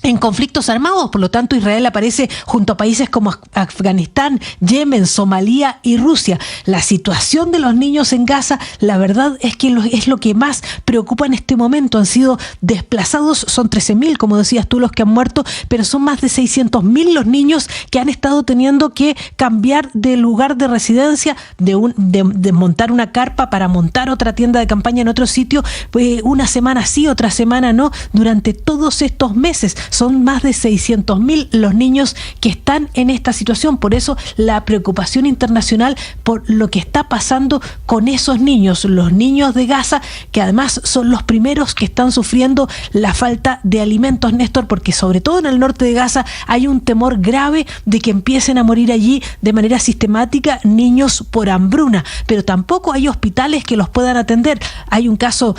en conflictos armados. Por lo tanto, Israel aparece junto a países como Afganistán, Yemen, Somalia y Rusia. La situación de los niños en Gaza, la verdad es que es lo que más preocupa en este momento. Han sido desplazados, son 13.000, como decías tú, los que han muerto, pero son más de 600.000 los niños que han estado teniendo que cambiar de lugar de residencia, de montar una carpa para montar otra tienda de campaña en otro sitio, pues una semana sí, otra semana no, durante todos estos meses. Son más de 600.000 los niños que están en esta situación. Por eso la preocupación internacional por lo que está pasando con esos niños, los niños de Gaza, que además son los primeros que están sufriendo la falta de alimentos, Néstor, porque sobre todo en el norte de Gaza hay un temor grave de que empiecen a morir allí de manera sistemática niños por hambruna, pero tampoco hay hospitales que los puedan atender. Hay un caso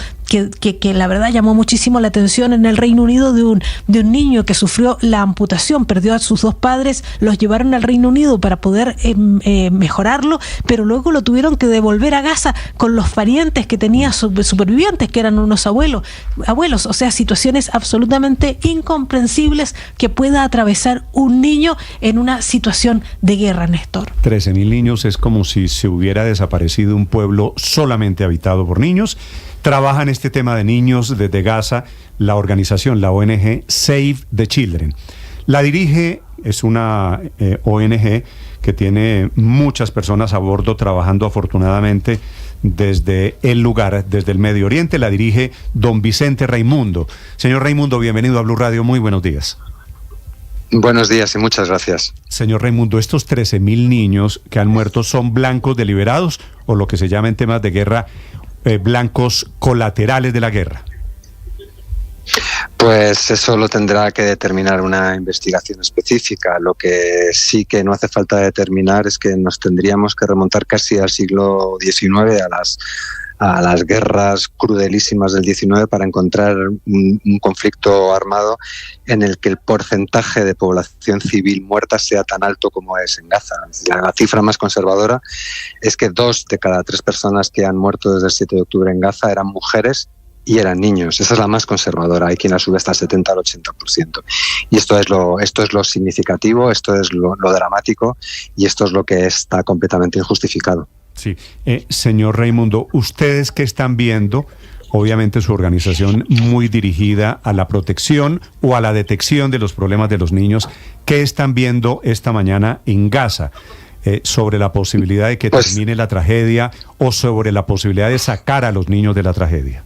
que la verdad llamó muchísimo la atención en el Reino Unido de un niño que sufrió la amputación, perdió a sus 2 padres, los llevaron al Reino Unido para poder mejorarlo, pero luego lo tuvieron que devolver a Gaza con los parientes que tenía supervivientes, que eran unos abuelos, o sea, situaciones absolutamente incomprensibles que pueda atravesar un niño en una situación de guerra, Néstor. 13.000 niños es como si se hubiera desaparecido un pueblo solamente habitado por niños. Trabaja en este tema de niños desde Gaza la organización, la ONG Save the Children. La dirige, es una ONG que tiene muchas personas a bordo trabajando afortunadamente desde el lugar, desde el Medio Oriente. La dirige don Vicente Raimundo. Señor Raimundo, bienvenido a Blue Radio, muy buenos días. Buenos días y muchas gracias. Señor Raimundo, ¿estos 13.000 niños que han muerto son blancos deliberados o lo que se llama en temas de guerra blancos colaterales de la guerra? Pues eso lo tendrá que determinar una investigación específica. Lo que sí que no hace falta determinar es que nos tendríamos que remontar casi al siglo XIX, a las guerras crudelísimas del XIX, para encontrar un conflicto armado en el que el porcentaje de población civil muerta sea tan alto como es en Gaza. La cifra más conservadora es que 2 de cada 3 personas que han muerto desde el 7 de octubre en Gaza eran mujeres y eran niños. Esa es la más conservadora. Hay quien la sube hasta el 70 al 80%. Y esto es lo significativo, esto es lo dramático, y esto es lo que está completamente injustificado. Sí. Señor Raimundo, ¿ustedes qué están viendo? Obviamente su organización muy dirigida a la protección o a la detección de los problemas de los niños. ¿Qué están viendo esta mañana en Gaza sobre la posibilidad de que termine la tragedia o sobre la posibilidad de sacar a los niños de la tragedia?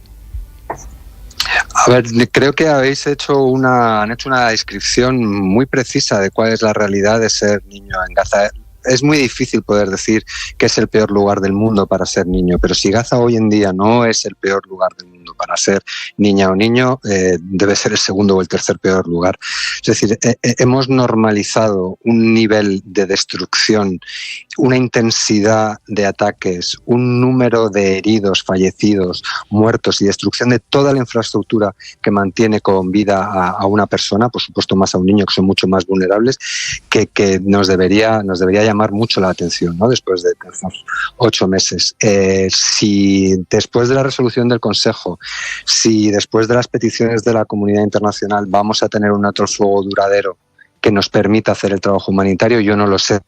A ver, creo que han hecho una descripción muy precisa de cuál es la realidad de ser niño en Gaza. Es muy difícil poder decir que es el peor lugar del mundo para ser niño, pero si Gaza hoy en día no es el peor lugar del mundo para ser niña o niño, debe ser el segundo o el tercer peor lugar. Es decir, hemos normalizado un nivel de destrucción, una intensidad de ataques, un número de heridos, fallecidos, muertos y destrucción de toda la infraestructura que mantiene con vida a una persona, por supuesto más a un niño, que son mucho más vulnerables, que nos debería llamar mucho la atención, ¿no? Después de esos 8 meses. Si después de la resolución del Consejo, si después de las peticiones de la comunidad internacional vamos a tener un alto el fuego duradero que nos permita hacer el trabajo humanitario, yo no lo sé.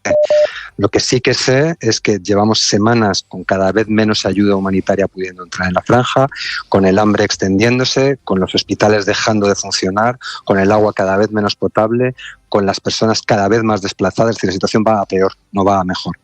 Lo que sí que sé es que llevamos semanas con cada vez menos ayuda humanitaria pudiendo entrar en la franja, con el hambre extendiéndose, con los hospitales dejando de funcionar, con el agua cada vez menos potable, con las personas cada vez más desplazadas. Es decir, la situación va a peor, no va a mejor.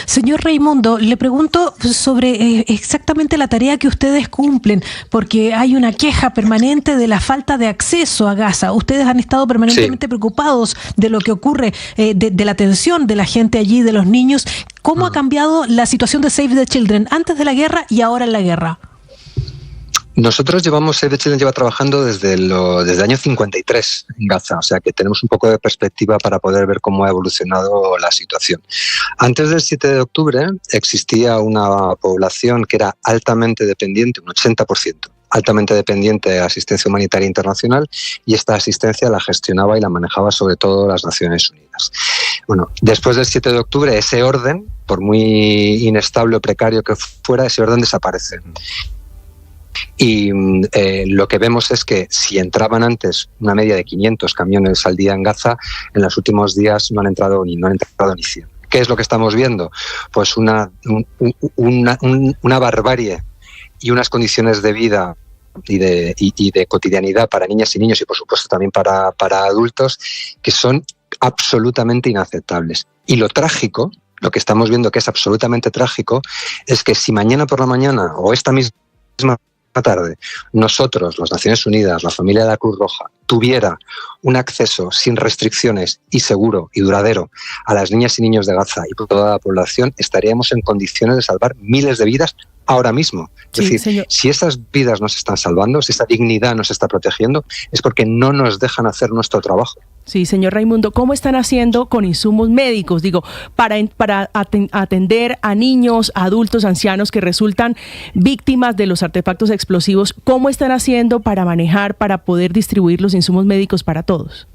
Señor Raimundo, le pregunto sobre exactamente la tarea que ustedes cumplen, porque hay una queja permanente de la falta de acceso a Gaza. Ustedes han estado permanentemente preocupados de lo que ocurre, de la atención de la gente allí, de los niños. ¿Cómo ha cambiado la situación de Save the Children antes de la guerra y ahora en la guerra? Nosotros Save the Children lleva trabajando desde el año 53 en Gaza, o sea que tenemos un poco de perspectiva para poder ver cómo ha evolucionado la situación. Antes del 7 de octubre existía una población que era altamente dependiente, un 80%, altamente dependiente de asistencia humanitaria internacional, y esta asistencia la gestionaba y la manejaba sobre todo las Naciones Unidas. Bueno, después del 7 de octubre ese orden, por muy inestable o precario que fuera, ese orden desaparece. Y lo que vemos es que si entraban antes una media de 500 camiones al día en Gaza, en los últimos días no han entrado ni 100. ¿Qué es lo que estamos viendo? Pues una barbarie y unas condiciones de vida y de cotidianidad para niñas y niños, y por supuesto también para adultos, que son absolutamente inaceptables. Y lo trágico, lo que estamos viendo que es absolutamente trágico, es que si mañana por la mañana o esta misma tarde nosotros, las Naciones Unidas, la familia de la Cruz Roja, tuviera un acceso sin restricciones y seguro y duradero a las niñas y niños de Gaza y por toda la población, estaríamos en condiciones de salvar miles de vidas ahora mismo. Es decir, señor, si esas vidas no se están salvando, si esa dignidad no se está protegiendo, es porque no nos dejan hacer nuestro trabajo. Sí, señor Raimundo, ¿cómo están haciendo con insumos médicos? Digo, para atender a niños, adultos, ancianos que resultan víctimas de los artefactos explosivos, ¿cómo están haciendo para manejar, para poder distribuir los insumos médicos para todos?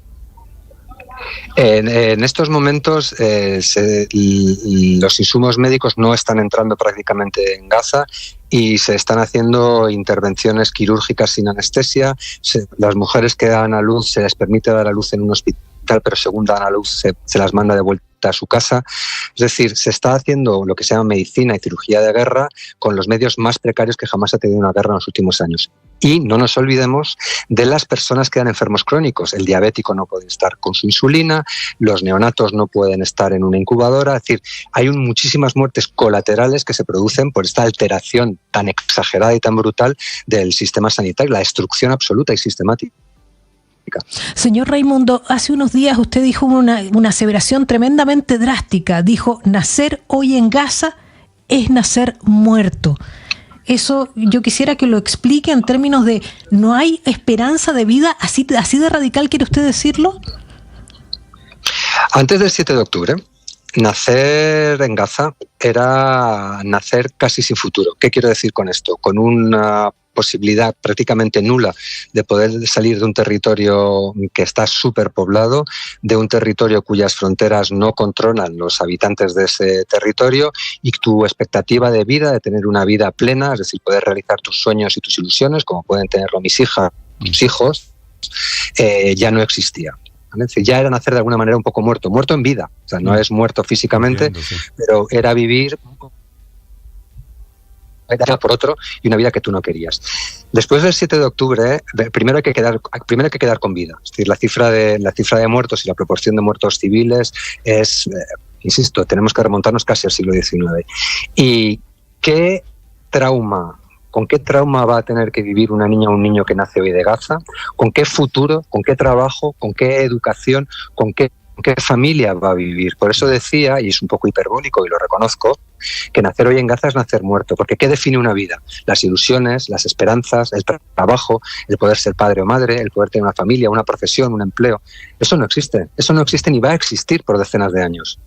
En estos momentos los insumos médicos no están entrando prácticamente en Gaza y se están haciendo intervenciones quirúrgicas sin anestesia. Las mujeres que dan a luz se les permite dar a luz en un hospital, pero según dan a luz se las manda de vuelta a su casa. Es decir, se está haciendo lo que se llama medicina y cirugía de guerra con los medios más precarios que jamás ha tenido una guerra en los últimos años. Y no nos olvidemos de las personas que dan enfermos crónicos. El diabético no puede estar con su insulina, los neonatos no pueden estar en una incubadora. Es decir, hay muchísimas muertes colaterales que se producen por esta alteración tan exagerada y tan brutal del sistema sanitario, la destrucción absoluta y sistemática. Señor Raimundo, hace unos días usted dijo una aseveración tremendamente drástica. Dijo, nacer hoy en Gaza es nacer muerto. Eso yo quisiera que lo explique en términos de ¿no hay esperanza de vida? ¿Así de radical quiere usted decirlo? Antes del 7 de octubre, nacer en Gaza era nacer casi sin futuro. ¿Qué quiero decir con esto? Con una posibilidad prácticamente nula de poder salir de un territorio que está superpoblado, de un territorio cuyas fronteras no controlan los habitantes de ese territorio, y tu expectativa de vida, de tener una vida plena, es decir, poder realizar tus sueños y tus ilusiones, como pueden tenerlo mis hijos, ya no existía. Es decir, ya era nacer de alguna manera un poco muerto en vida, o sea, no es muerto físicamente, pero era vivir por otro y una vida que tú no querías. Después del 7 de octubre, primero hay que quedar con vida. Es decir, la cifra de muertos y la proporción de muertos civiles es, insisto, tenemos que remontarnos casi al siglo XIX. ¿Y con qué trauma va a tener que vivir una niña o un niño que nace hoy de Gaza? ¿Con qué futuro, con qué trabajo, con qué educación, con qué familia va a vivir? Por eso decía, y es un poco hiperbólico y lo reconozco, que nacer hoy en Gaza es nacer muerto, porque ¿qué define una vida? Las ilusiones, las esperanzas, el trabajo, el poder ser padre o madre, el poder tener una familia, una profesión, un empleo. Eso no existe ni va a existir por decenas de años.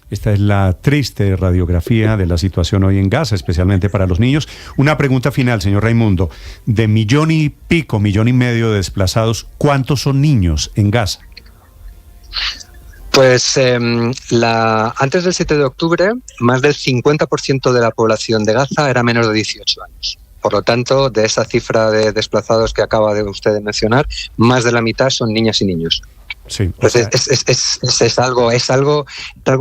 Esta es la triste radiografía de la situación hoy en Gaza, especialmente para los niños. Una pregunta final, señor Raimundo. De 1,5 millones de desplazados, ¿cuántos son niños en Gaza? Pues antes del 7 de octubre, más del 50% de la población de Gaza era menor de 18 años. Por lo tanto, de esa cifra de desplazados que acaba de usted mencionar, más de la mitad son niñas y niños. Sí, entonces es algo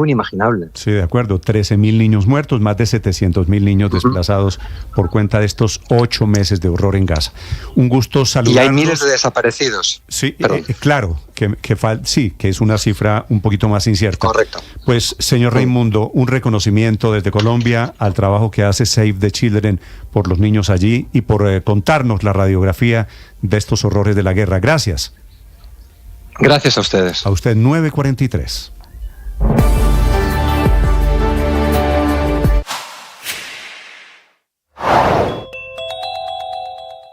inimaginable. Sí, de acuerdo. 13.000 niños muertos, más de 700.000 niños desplazados por cuenta de estos 8 meses de horror en Gaza. Un gusto saludarlos. Y hay miles de desaparecidos. Sí, claro, que es una cifra un poquito más incierta. Correcto. Pues, señor Raimundo, un reconocimiento desde Colombia al trabajo que hace Save the Children por los niños allí y por contarnos la radiografía de estos horrores de la guerra. Gracias. Gracias a ustedes. A usted, 9:43.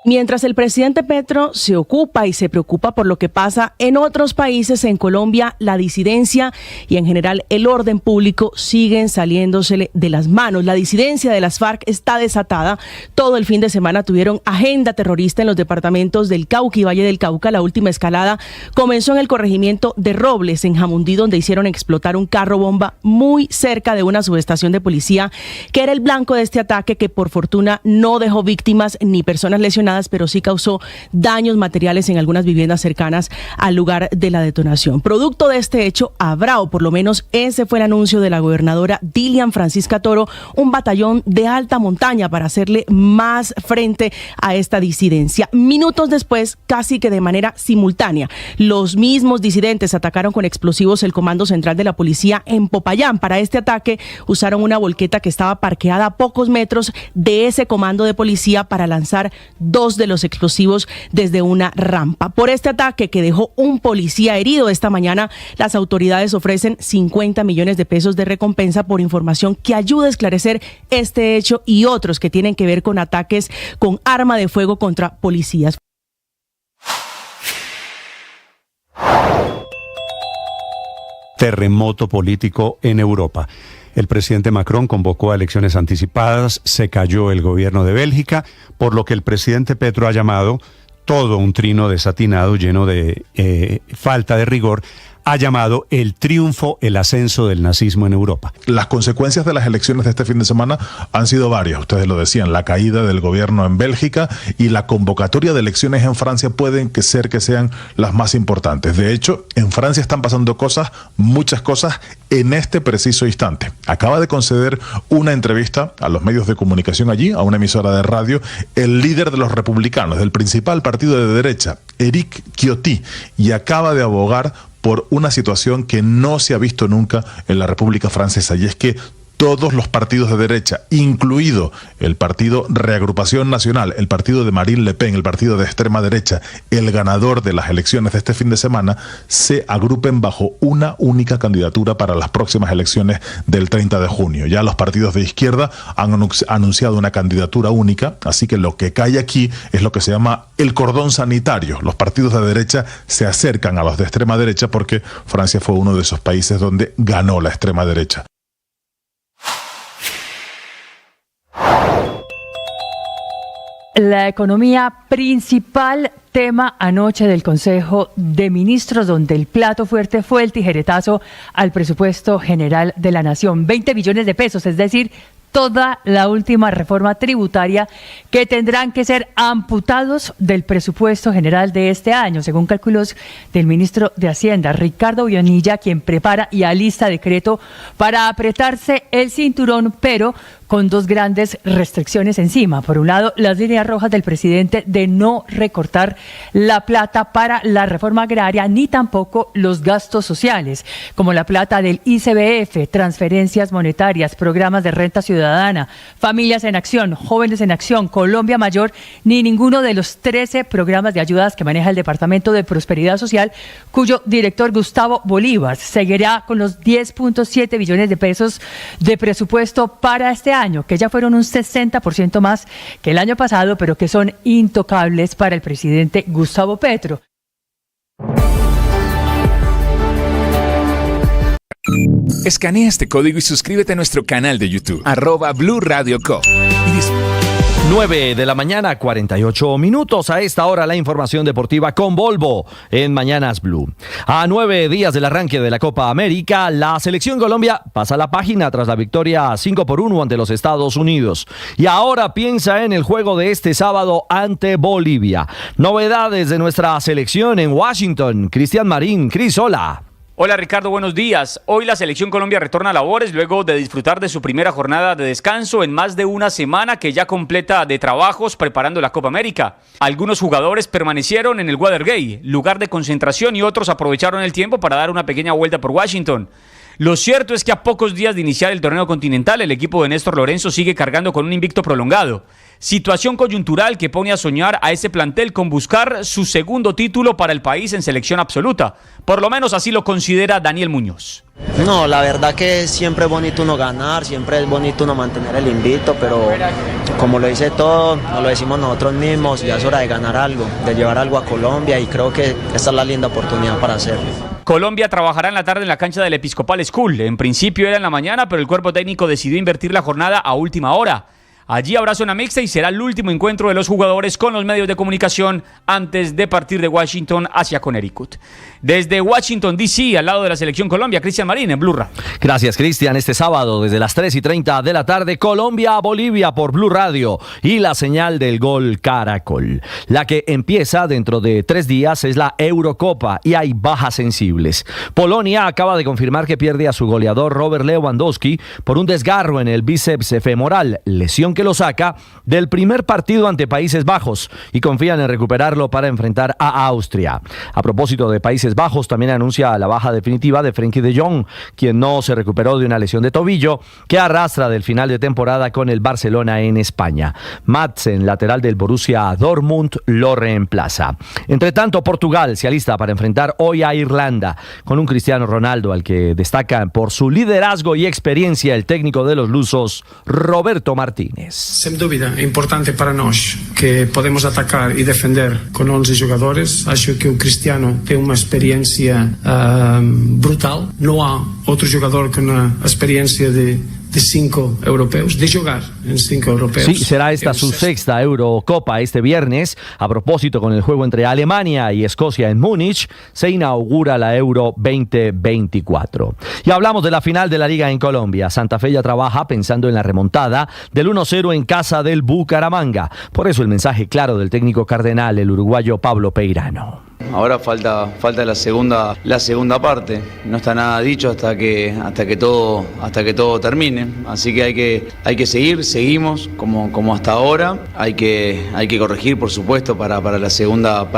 Mientras el presidente Petro se ocupa y se preocupa por lo que pasa en otros países, en Colombia la disidencia y en general el orden público siguen saliéndosele de las manos. La disidencia de las FARC está desatada. Todo el fin de semana tuvieron agenda terrorista en los departamentos del Cauca y Valle del Cauca. La última escalada comenzó en el corregimiento de Robles, en Jamundí, donde hicieron explotar un carro bomba muy cerca de una subestación de policía que era el blanco de este ataque, que por fortuna no dejó víctimas ni personas lesionadas, pero sí causó daños materiales en algunas viviendas cercanas al lugar de la detonación. Producto de este hecho, habrá, o por lo menos ese fue el anuncio de la gobernadora Dilian Francisca Toro, un batallón de alta montaña para hacerle más frente a esta disidencia. Minutos después, casi que de manera simultánea, los mismos disidentes atacaron con explosivos el Comando Central de la Policía en Popayán. Para este ataque usaron una volqueta que estaba parqueada a pocos metros de ese comando de policía para lanzar 2 de los explosivos desde una rampa. Por este ataque, que dejó un policía herido esta mañana, las autoridades ofrecen 50 millones de pesos de recompensa por información que ayude a esclarecer este hecho y otros que tienen que ver con ataques con arma de fuego contra policías. Terremoto político en Europa. El presidente Macron convocó a elecciones anticipadas, se cayó el gobierno de Bélgica, por lo que el presidente Petro ha llamado todo un trino desatinado, lleno de falta de rigor, ha llamado el triunfo, el ascenso del nazismo en Europa. Las consecuencias de las elecciones de este fin de semana han sido varias, ustedes lo decían, la caída del gobierno en Bélgica y la convocatoria de elecciones en Francia pueden que sean las más importantes. De hecho, en Francia están pasando muchas cosas en este preciso instante. Acaba de conceder una entrevista a los medios de comunicación allí, a una emisora de radio, el líder de los republicanos, del principal partido de derecha, Éric Ciotti, y acaba de abogar por una situación que no se ha visto nunca en la República Francesa, y es que todos los partidos de derecha, incluido el partido Reagrupación Nacional, el partido de Marine Le Pen, el partido de extrema derecha, el ganador de las elecciones de este fin de semana, se agrupen bajo una única candidatura para las próximas elecciones del 30 de junio. Ya los partidos de izquierda han anunciado una candidatura única, así que lo que cae aquí es lo que se llama el cordón sanitario. Los partidos de derecha se acercan a los de extrema derecha porque Francia fue uno de esos países donde ganó la extrema derecha. La economía, principal tema anoche del Consejo de Ministros, donde el plato fuerte fue el tijeretazo al presupuesto general de la Nación. 20 billones de pesos, es decir, toda la última reforma tributaria que tendrán que ser amputados del presupuesto general de este año, según cálculos del ministro de Hacienda, Ricardo Bonilla, quien prepara y alista decreto para apretarse el cinturón, pero con 2 grandes restricciones encima. Por un lado, las líneas rojas del presidente de no recortar la plata para la reforma agraria, ni tampoco los gastos sociales, como la plata del ICBF, transferencias monetarias, programas de renta ciudadana, Familias en Acción, Jóvenes en Acción, Colombia Mayor, ni ninguno de los 13 programas de ayudas que maneja el Departamento de Prosperidad Social, cuyo director Gustavo Bolívar seguirá con los 10.7 billones de pesos de presupuesto para este año, que ya fueron un 60% más que el año pasado, pero que son intocables para el presidente Gustavo Petro. Escanea este código y suscríbete a nuestro canal de YouTube, @Blue Radio Co. 9 de la mañana, 48 minutos. A esta hora la información deportiva con Volvo en Mañanas Blue. A 9 días del arranque de la Copa América, la selección Colombia pasa la página tras la victoria 5-1 ante los Estados Unidos. Y ahora piensa en el juego de este sábado ante Bolivia. Novedades de nuestra selección en Washington. Cristian Marín. Cris, hola. Hola Ricardo, buenos días. Hoy la Selección Colombia retorna a labores luego de disfrutar de su primera jornada de descanso en más de una semana que ya completa de trabajos preparando la Copa América. Algunos jugadores permanecieron en el Watergate, lugar de concentración, y otros aprovecharon el tiempo para dar una pequeña vuelta por Washington. Lo cierto es que a pocos días de iniciar el torneo continental, el equipo de Néstor Lorenzo sigue cargando con un invicto prolongado. Situación coyuntural que pone a soñar a ese plantel con buscar su segundo título para el país en selección absoluta. Por lo menos así lo considera Daniel Muñoz. No, la verdad que siempre es bonito uno ganar, siempre es bonito uno mantener el invicto, pero como lo dice todo, nos lo decimos nosotros mismos, ya es hora de ganar algo, de llevar algo a Colombia, y creo que esta es la linda oportunidad para hacerlo. Colombia trabajará en la tarde en la cancha del Episcopal School. En principio era en la mañana, pero el cuerpo técnico decidió invertir la jornada a última hora. Allí habrá zona mixta y será el último encuentro de los jugadores con los medios de comunicación antes de partir de Washington hacia Connecticut. Desde Washington, D.C., al lado de la Selección Colombia, Cristian Marín en Blue Radio. Gracias, Cristian. Este sábado, desde las 3:30 de la tarde, Colombia-Bolivia por Blue Radio y la señal del Gol Caracol. La que empieza dentro de 3 días es la Eurocopa y hay bajas sensibles. Polonia acaba de confirmar que pierde a su goleador Robert Lewandowski por un desgarro en el bíceps femoral, lesión que lo saca del primer partido ante Países Bajos, y confían en recuperarlo para enfrentar a Austria. A propósito de Países Bajos, también anuncia la baja definitiva de Frenkie de Jong, quien no se recuperó de una lesión de tobillo que arrastra del final de temporada con el Barcelona en España. Madsen, lateral del Borussia Dortmund, lo reemplaza. Entre tanto, Portugal se alista para enfrentar hoy a Irlanda, con un Cristiano Ronaldo al que destaca por su liderazgo y experiencia el técnico de los lusos, Roberto Martínez. Sem dúvida, é importante para nós que podemos atacar e defender con 11 jogadores. Acho que o Cristiano tem uma experiência brutal. Não há outro jogador con a experiencia de 5 europeos, de jugar en 5 europeos. Sí, será esta su sexta Eurocopa este viernes. A propósito, con el juego entre Alemania y Escocia en Múnich, se inaugura la Euro 2024. Y hablamos de la final de la Liga en Colombia. Santa Fe ya trabaja pensando en la remontada del 1-0 en casa del Bucaramanga. Por eso el mensaje claro del técnico cardenal, el uruguayo Pablo Peirano. Ahora falta la segunda parte. No está nada dicho hasta que todo termine. Así que hay que seguimos como hasta ahora. Hay que corregir, por supuesto, para la segunda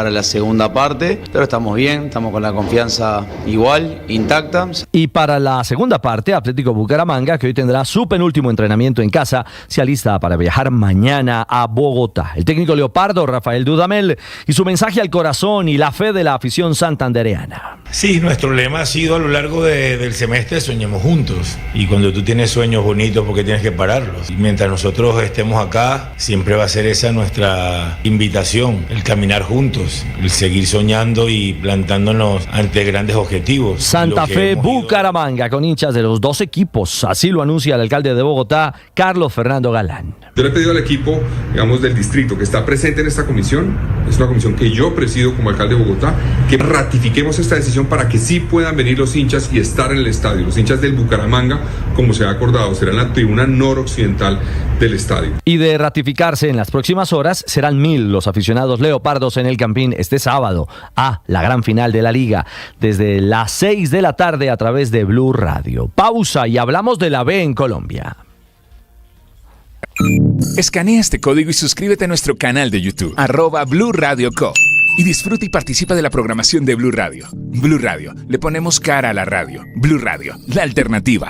parte. Pero estamos bien, estamos con la confianza igual, intacta. Y para la segunda parte, Atlético Bucaramanga, que hoy tendrá su penúltimo entrenamiento en casa, se alista para viajar mañana a Bogotá. El técnico leopardo, Rafael Dudamel, y su mensaje al corazón y la fe de la afición santandereana. Sí, nuestro lema ha sido a lo largo del semestre: soñemos juntos. Y cuando tú tienes sueños bonitos, ¿por qué tienes que pararlos? Y mientras nosotros estemos acá, siempre va a ser esa nuestra invitación, el caminar juntos, el seguir soñando y plantándonos ante grandes objetivos. Santa Fe, Bucaramanga, con hinchas de los dos equipos. Así lo anuncia el alcalde de Bogotá, Carlos Fernando Galán. Yo le he pedido al equipo, digamos, del distrito que está presente en esta comisión, es una comisión que yo presido como alcalde de Bogotá, que ratifiquemos esta decisión para que sí puedan venir los hinchas y estar en el estadio. Los hinchas del Bucaramanga, como se ha acordado, será en la tribuna noroccidental del estadio. Y de ratificarse en las próximas horas, serán 1,000 los aficionados leopardos en el Campín este sábado a la gran final de la Liga, desde las 6 de la tarde a través de Blue Radio. Pausa y hablamos de la B en Colombia. Escanea este código y suscríbete a nuestro canal de YouTube, @Blue Radio Co. Y disfruta y participa de la programación de Blue Radio. Blue Radio, le ponemos cara a la radio. Blue Radio, la alternativa.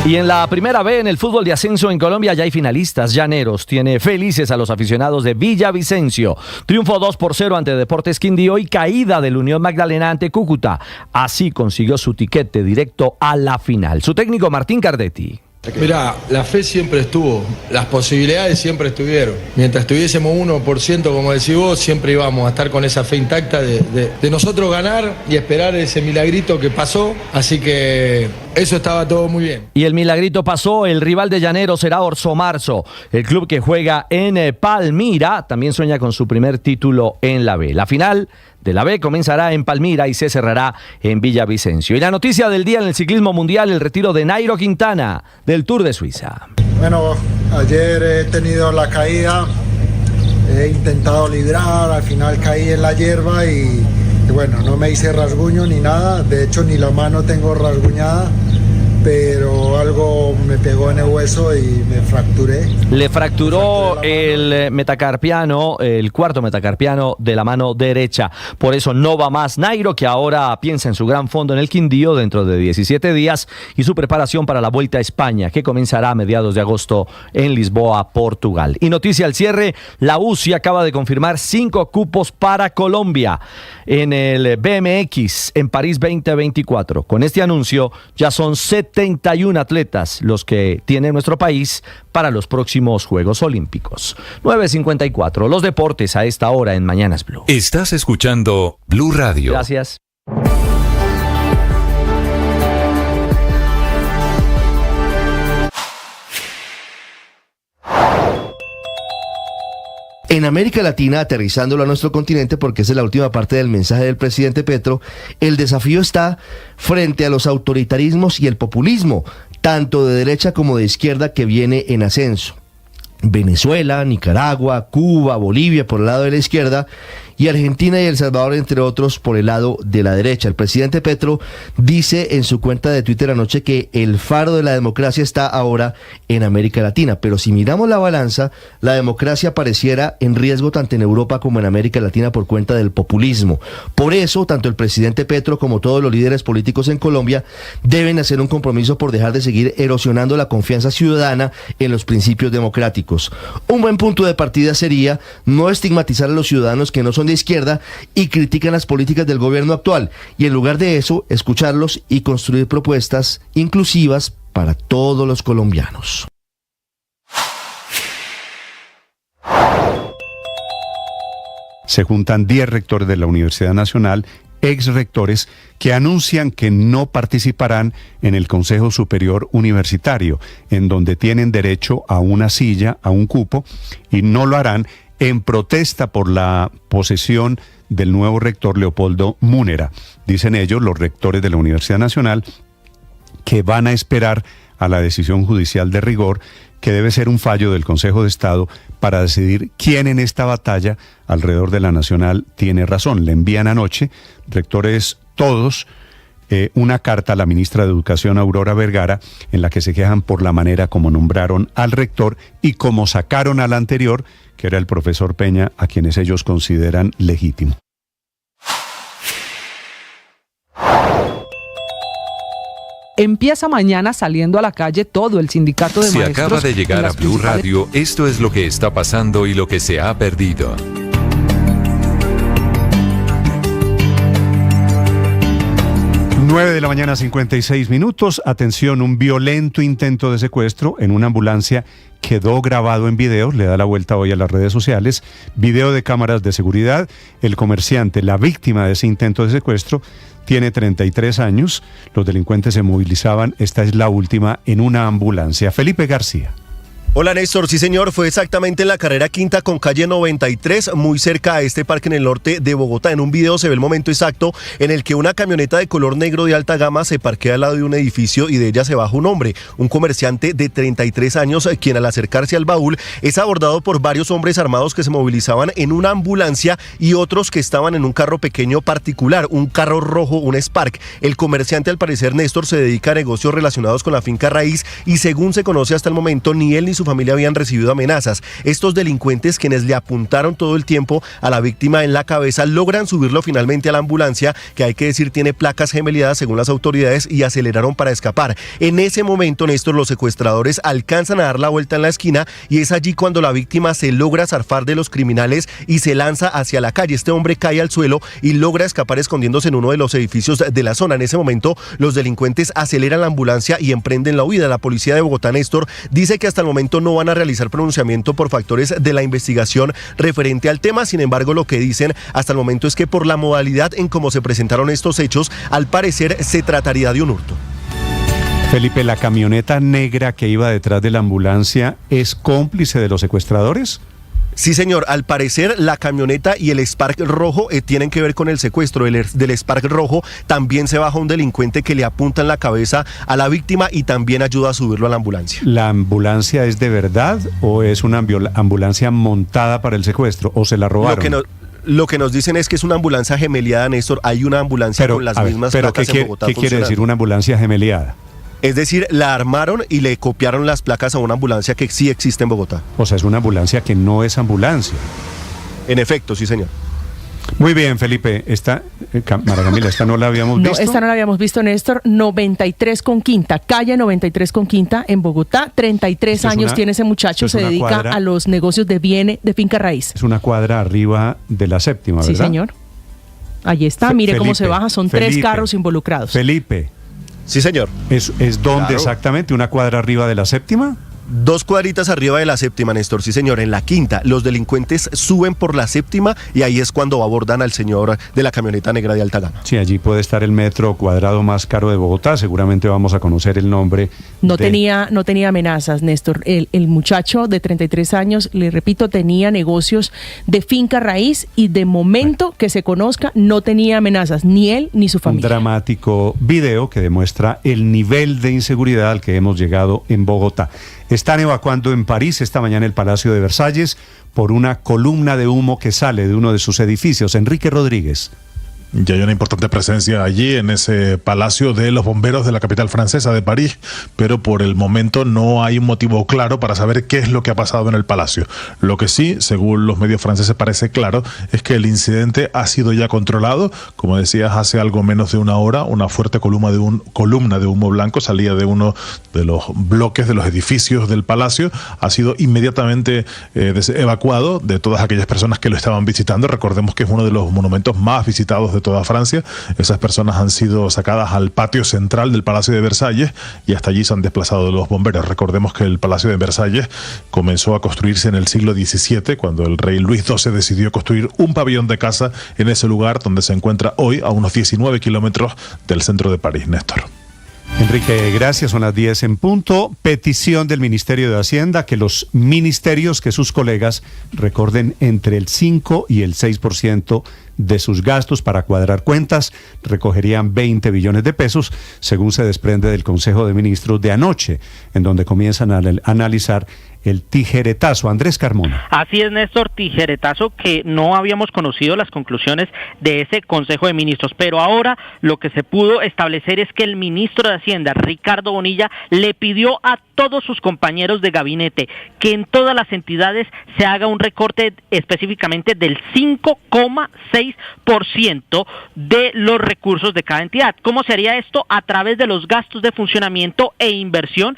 Y en la primera B, en el fútbol de ascenso en Colombia, ya hay finalistas. Llaneros tiene felices a los aficionados de Villavicencio. Triunfo 2-0 ante Deportes Quindío y caída del Unión Magdalena ante Cúcuta. Así consiguió su tiquete directo a la final. Su técnico Martín Cardetti. Mirá, la fe siempre estuvo, las posibilidades siempre estuvieron. Mientras tuviésemos 1%, como decís vos, siempre íbamos a estar con esa fe intacta de nosotros ganar y esperar ese milagrito que pasó. Así que eso estaba todo muy bien. Y el milagrito pasó, el rival de Llanero será Orso Marzo. El club que juega en Palmira también sueña con su primer título en la B. La final de la B comenzará en Palmira y se cerrará en Villavicencio. Y la noticia del día en el ciclismo mundial, el retiro de Nairo Quintana del Tour de Suiza. Bueno, ayer he tenido la caída, he intentado librar, al final caí en la hierba y bueno, no me hice rasguño ni nada, de hecho ni la mano tengo rasguñada, pero algo me pegó en el hueso y me fracturé. Le fracturó el metacarpiano, el cuarto metacarpiano de la mano derecha. Por eso no va más Nairo, que ahora piensa en su gran fondo en el Quindío dentro de 17 días y su preparación para la Vuelta a España, que comenzará a mediados de agosto en Lisboa, Portugal. Y noticia al cierre, la UCI acaba de confirmar 5 cupos para Colombia en el BMX en París 2024. Con este anuncio ya son 71 atletas los que tiene nuestro país para los próximos Juegos Olímpicos. 9:54, los deportes a esta hora en Mañanas Blue. Estás escuchando Blue Radio. Gracias. En América Latina, aterrizándolo a nuestro continente, porque esa es la última parte del mensaje del presidente Petro, el desafío está frente a los autoritarismos y el populismo, tanto de derecha como de izquierda, que viene en ascenso. Venezuela, Nicaragua, Cuba, Bolivia por el lado de la izquierda y Argentina y El Salvador, entre otros, por el lado de la derecha. El presidente Petro dice en su cuenta de Twitter anoche que el faro de la democracia está ahora en América Latina, pero si miramos la balanza, la democracia pareciera en riesgo tanto en Europa como en América Latina por cuenta del populismo. Por eso, tanto el presidente Petro como todos los líderes políticos en Colombia deben hacer un compromiso por dejar de seguir erosionando la confianza ciudadana en los principios democráticos. Un buen punto de partida sería no estigmatizar a los ciudadanos que no son de izquierda y critican las políticas del gobierno actual, y en lugar de eso, escucharlos y construir propuestas inclusivas para todos los colombianos. Se juntan 10 rectores de la Universidad Nacional, ex rectores, que anuncian que no participarán en el Consejo Superior Universitario, en donde tienen derecho a una silla, a un cupo, y no lo harán en protesta por la posesión del nuevo rector Leopoldo Múnera. Dicen ellos, los rectores de la Universidad Nacional, que van a esperar a la decisión judicial de rigor, que debe ser un fallo del Consejo de Estado para decidir quién en esta batalla alrededor de la Nacional tiene razón. Le envían anoche, rectores todos, una carta a la ministra de Educación, Aurora Vergara, en la que se quejan por la manera como nombraron al rector y como sacaron al anterior, que era el profesor Peña, a quienes ellos consideran legítimo. Empieza mañana saliendo a la calle todo el sindicato de maestros. Si acaba de llegar a Blue Radio, esto es lo que está pasando y lo que se ha perdido. 9:56 a.m. Atención, un violento intento de secuestro en una ambulancia quedó grabado en video, le da la vuelta hoy a las redes sociales, video de cámaras de seguridad. El comerciante, la víctima de ese intento de secuestro, tiene 33 años. Los delincuentes se movilizaban, esta es la última, en una ambulancia. Felipe García. Hola Néstor, sí señor, fue exactamente en la carrera quinta con calle 93, muy cerca a este parque en el norte de Bogotá. En un video se ve el momento exacto en el que una camioneta de color negro de alta gama se parquea al lado de un edificio y de ella se baja un hombre, un comerciante de 33 años, quien al acercarse al baúl es abordado por varios hombres armados que se movilizaban en una ambulancia y otros que estaban en un carro pequeño particular, un carro rojo, un Spark. El comerciante, al parecer, Néstor, se dedica a negocios relacionados con la finca raíz y según se conoce hasta el momento, ni él ni su su familia habían recibido amenazas. Estos delincuentes, quienes le apuntaron todo el tiempo a la víctima en la cabeza, logran subirlo finalmente a la ambulancia, que hay que decir tiene placas gemeliadas según las autoridades, y aceleraron para escapar. En ese momento, Néstor, los secuestradores alcanzan a dar la vuelta en la esquina y es allí cuando la víctima se logra zafar de los criminales y se lanza hacia la calle. Este hombre cae al suelo y logra escapar escondiéndose en uno de los edificios de la zona. En ese momento, los delincuentes aceleran la ambulancia y emprenden la huida. La policía de Bogotá, Néstor, dice que hasta el momento no van a realizar pronunciamiento por factores de la investigación referente al tema. Sin embargo, lo que dicen hasta el momento es que por la modalidad en cómo se presentaron estos hechos, al parecer se trataría de un hurto. Felipe, ¿la camioneta negra que iba detrás de la ambulancia es cómplice de los secuestradores? Sí, señor. Al parecer, la camioneta y el Spark rojo tienen que ver con el secuestro. Del Spark rojo también se baja un delincuente que le apunta en la cabeza a la víctima y también ayuda a subirlo a la ambulancia. ¿La ambulancia es de verdad o es una ambulancia montada para el secuestro o se la robaron? Lo que nos dicen es que es una ambulancia gemeliada, Néstor. Hay una ambulancia con las mismas placas en Bogotá. ¿Qué quiere decir una ambulancia gemeliada? Es decir, la armaron y le copiaron las placas a una ambulancia que sí existe en Bogotá. O sea, es una ambulancia que no es ambulancia. En efecto, sí, señor. Muy bien, Felipe. Mara Camila, esta no la habíamos visto. No, esta no la habíamos visto, Néstor. 93 con Quinta, calle 93 con Quinta en Bogotá. 33 años tiene ese muchacho, se dedica a los negocios de bienes de finca raíz. Es una cuadra arriba de la séptima, ¿verdad? Sí, señor. Allí está, mire cómo se baja, son 3 carros involucrados. Felipe. Sí, señor. ¿Es dónde exactamente? ¿Una cuadra arriba de la séptima? 2 cuadritas arriba de la séptima, Néstor, sí señor, en la quinta. Los delincuentes suben por la séptima y ahí es cuando abordan al señor de la camioneta negra de alta gama. Sí, allí puede estar el metro cuadrado más caro de Bogotá, seguramente vamos a conocer el nombre. No tenía amenazas, Néstor. El muchacho de 33 años, le repito, tenía negocios de finca raíz y de momento que se conozca no tenía amenazas, ni él ni su familia. Un dramático video que demuestra el nivel de inseguridad al que hemos llegado en Bogotá. Están evacuando en París esta mañana el Palacio de Versalles por una columna de humo que sale de uno de sus edificios. Enrique Rodríguez. Ya hay una importante presencia allí en ese palacio de los bomberos de la capital francesa de París, pero por el momento no hay un motivo claro para saber qué es lo que ha pasado en el palacio. Lo que sí, según los medios franceses parece claro, es que el incidente ha sido ya controlado. Como decías, hace algo menos de una hora, una fuerte columna de humo blanco salía de uno de los bloques de los edificios del palacio. Ha sido inmediatamente evacuado de todas aquellas personas que lo estaban visitando. Recordemos que es uno de los monumentos más visitados de toda Francia. Esas personas han sido sacadas al patio central del Palacio de Versalles y hasta allí se han desplazado los bomberos. Recordemos que el Palacio de Versalles comenzó a construirse en el siglo XVII, cuando el rey Luis XII decidió construir un pabellón de caza en ese lugar donde se encuentra hoy a unos 19 kilómetros del centro de París, Néstor. Enrique, gracias. Son las 10 en punto. Petición del Ministerio de Hacienda que los ministerios, que sus colegas recorden entre el 5 y el 6% de sus gastos para cuadrar cuentas. Recogerían 20 billones de pesos, según se desprende del Consejo de Ministros de anoche, en donde comienzan a analizar el tijeretazo. Andrés Carmona. Así es, Néstor, tijeretazo que no habíamos conocido las conclusiones de ese Consejo de Ministros, pero ahora lo que se pudo establecer es que el ministro de Hacienda, Ricardo Bonilla, le pidió a todos sus compañeros de gabinete que en todas las entidades se haga un recorte específicamente del 5,6% de los recursos de cada entidad. ¿Cómo se haría esto? A través de los gastos de funcionamiento e inversión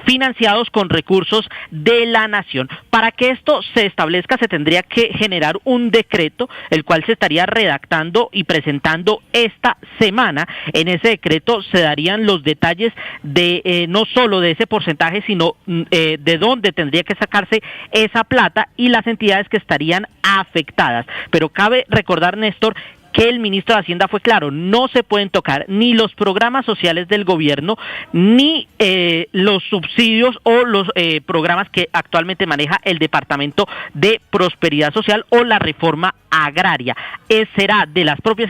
financiados con recursos de la nación. Para que esto se establezca se tendría que generar un decreto, el cual se estaría redactando y presentando esta semana. En ese decreto se darían los detalles de no solo de ese porcentaje, sino de dónde tendría que sacarse esa plata y las entidades que estarían afectadas. Pero cabe recordar, Néstor, que el ministro de Hacienda fue claro: no se pueden tocar ni los programas sociales del gobierno, ni los subsidios o los programas que actualmente maneja el Departamento de Prosperidad Social o la reforma agraria. Será de las propias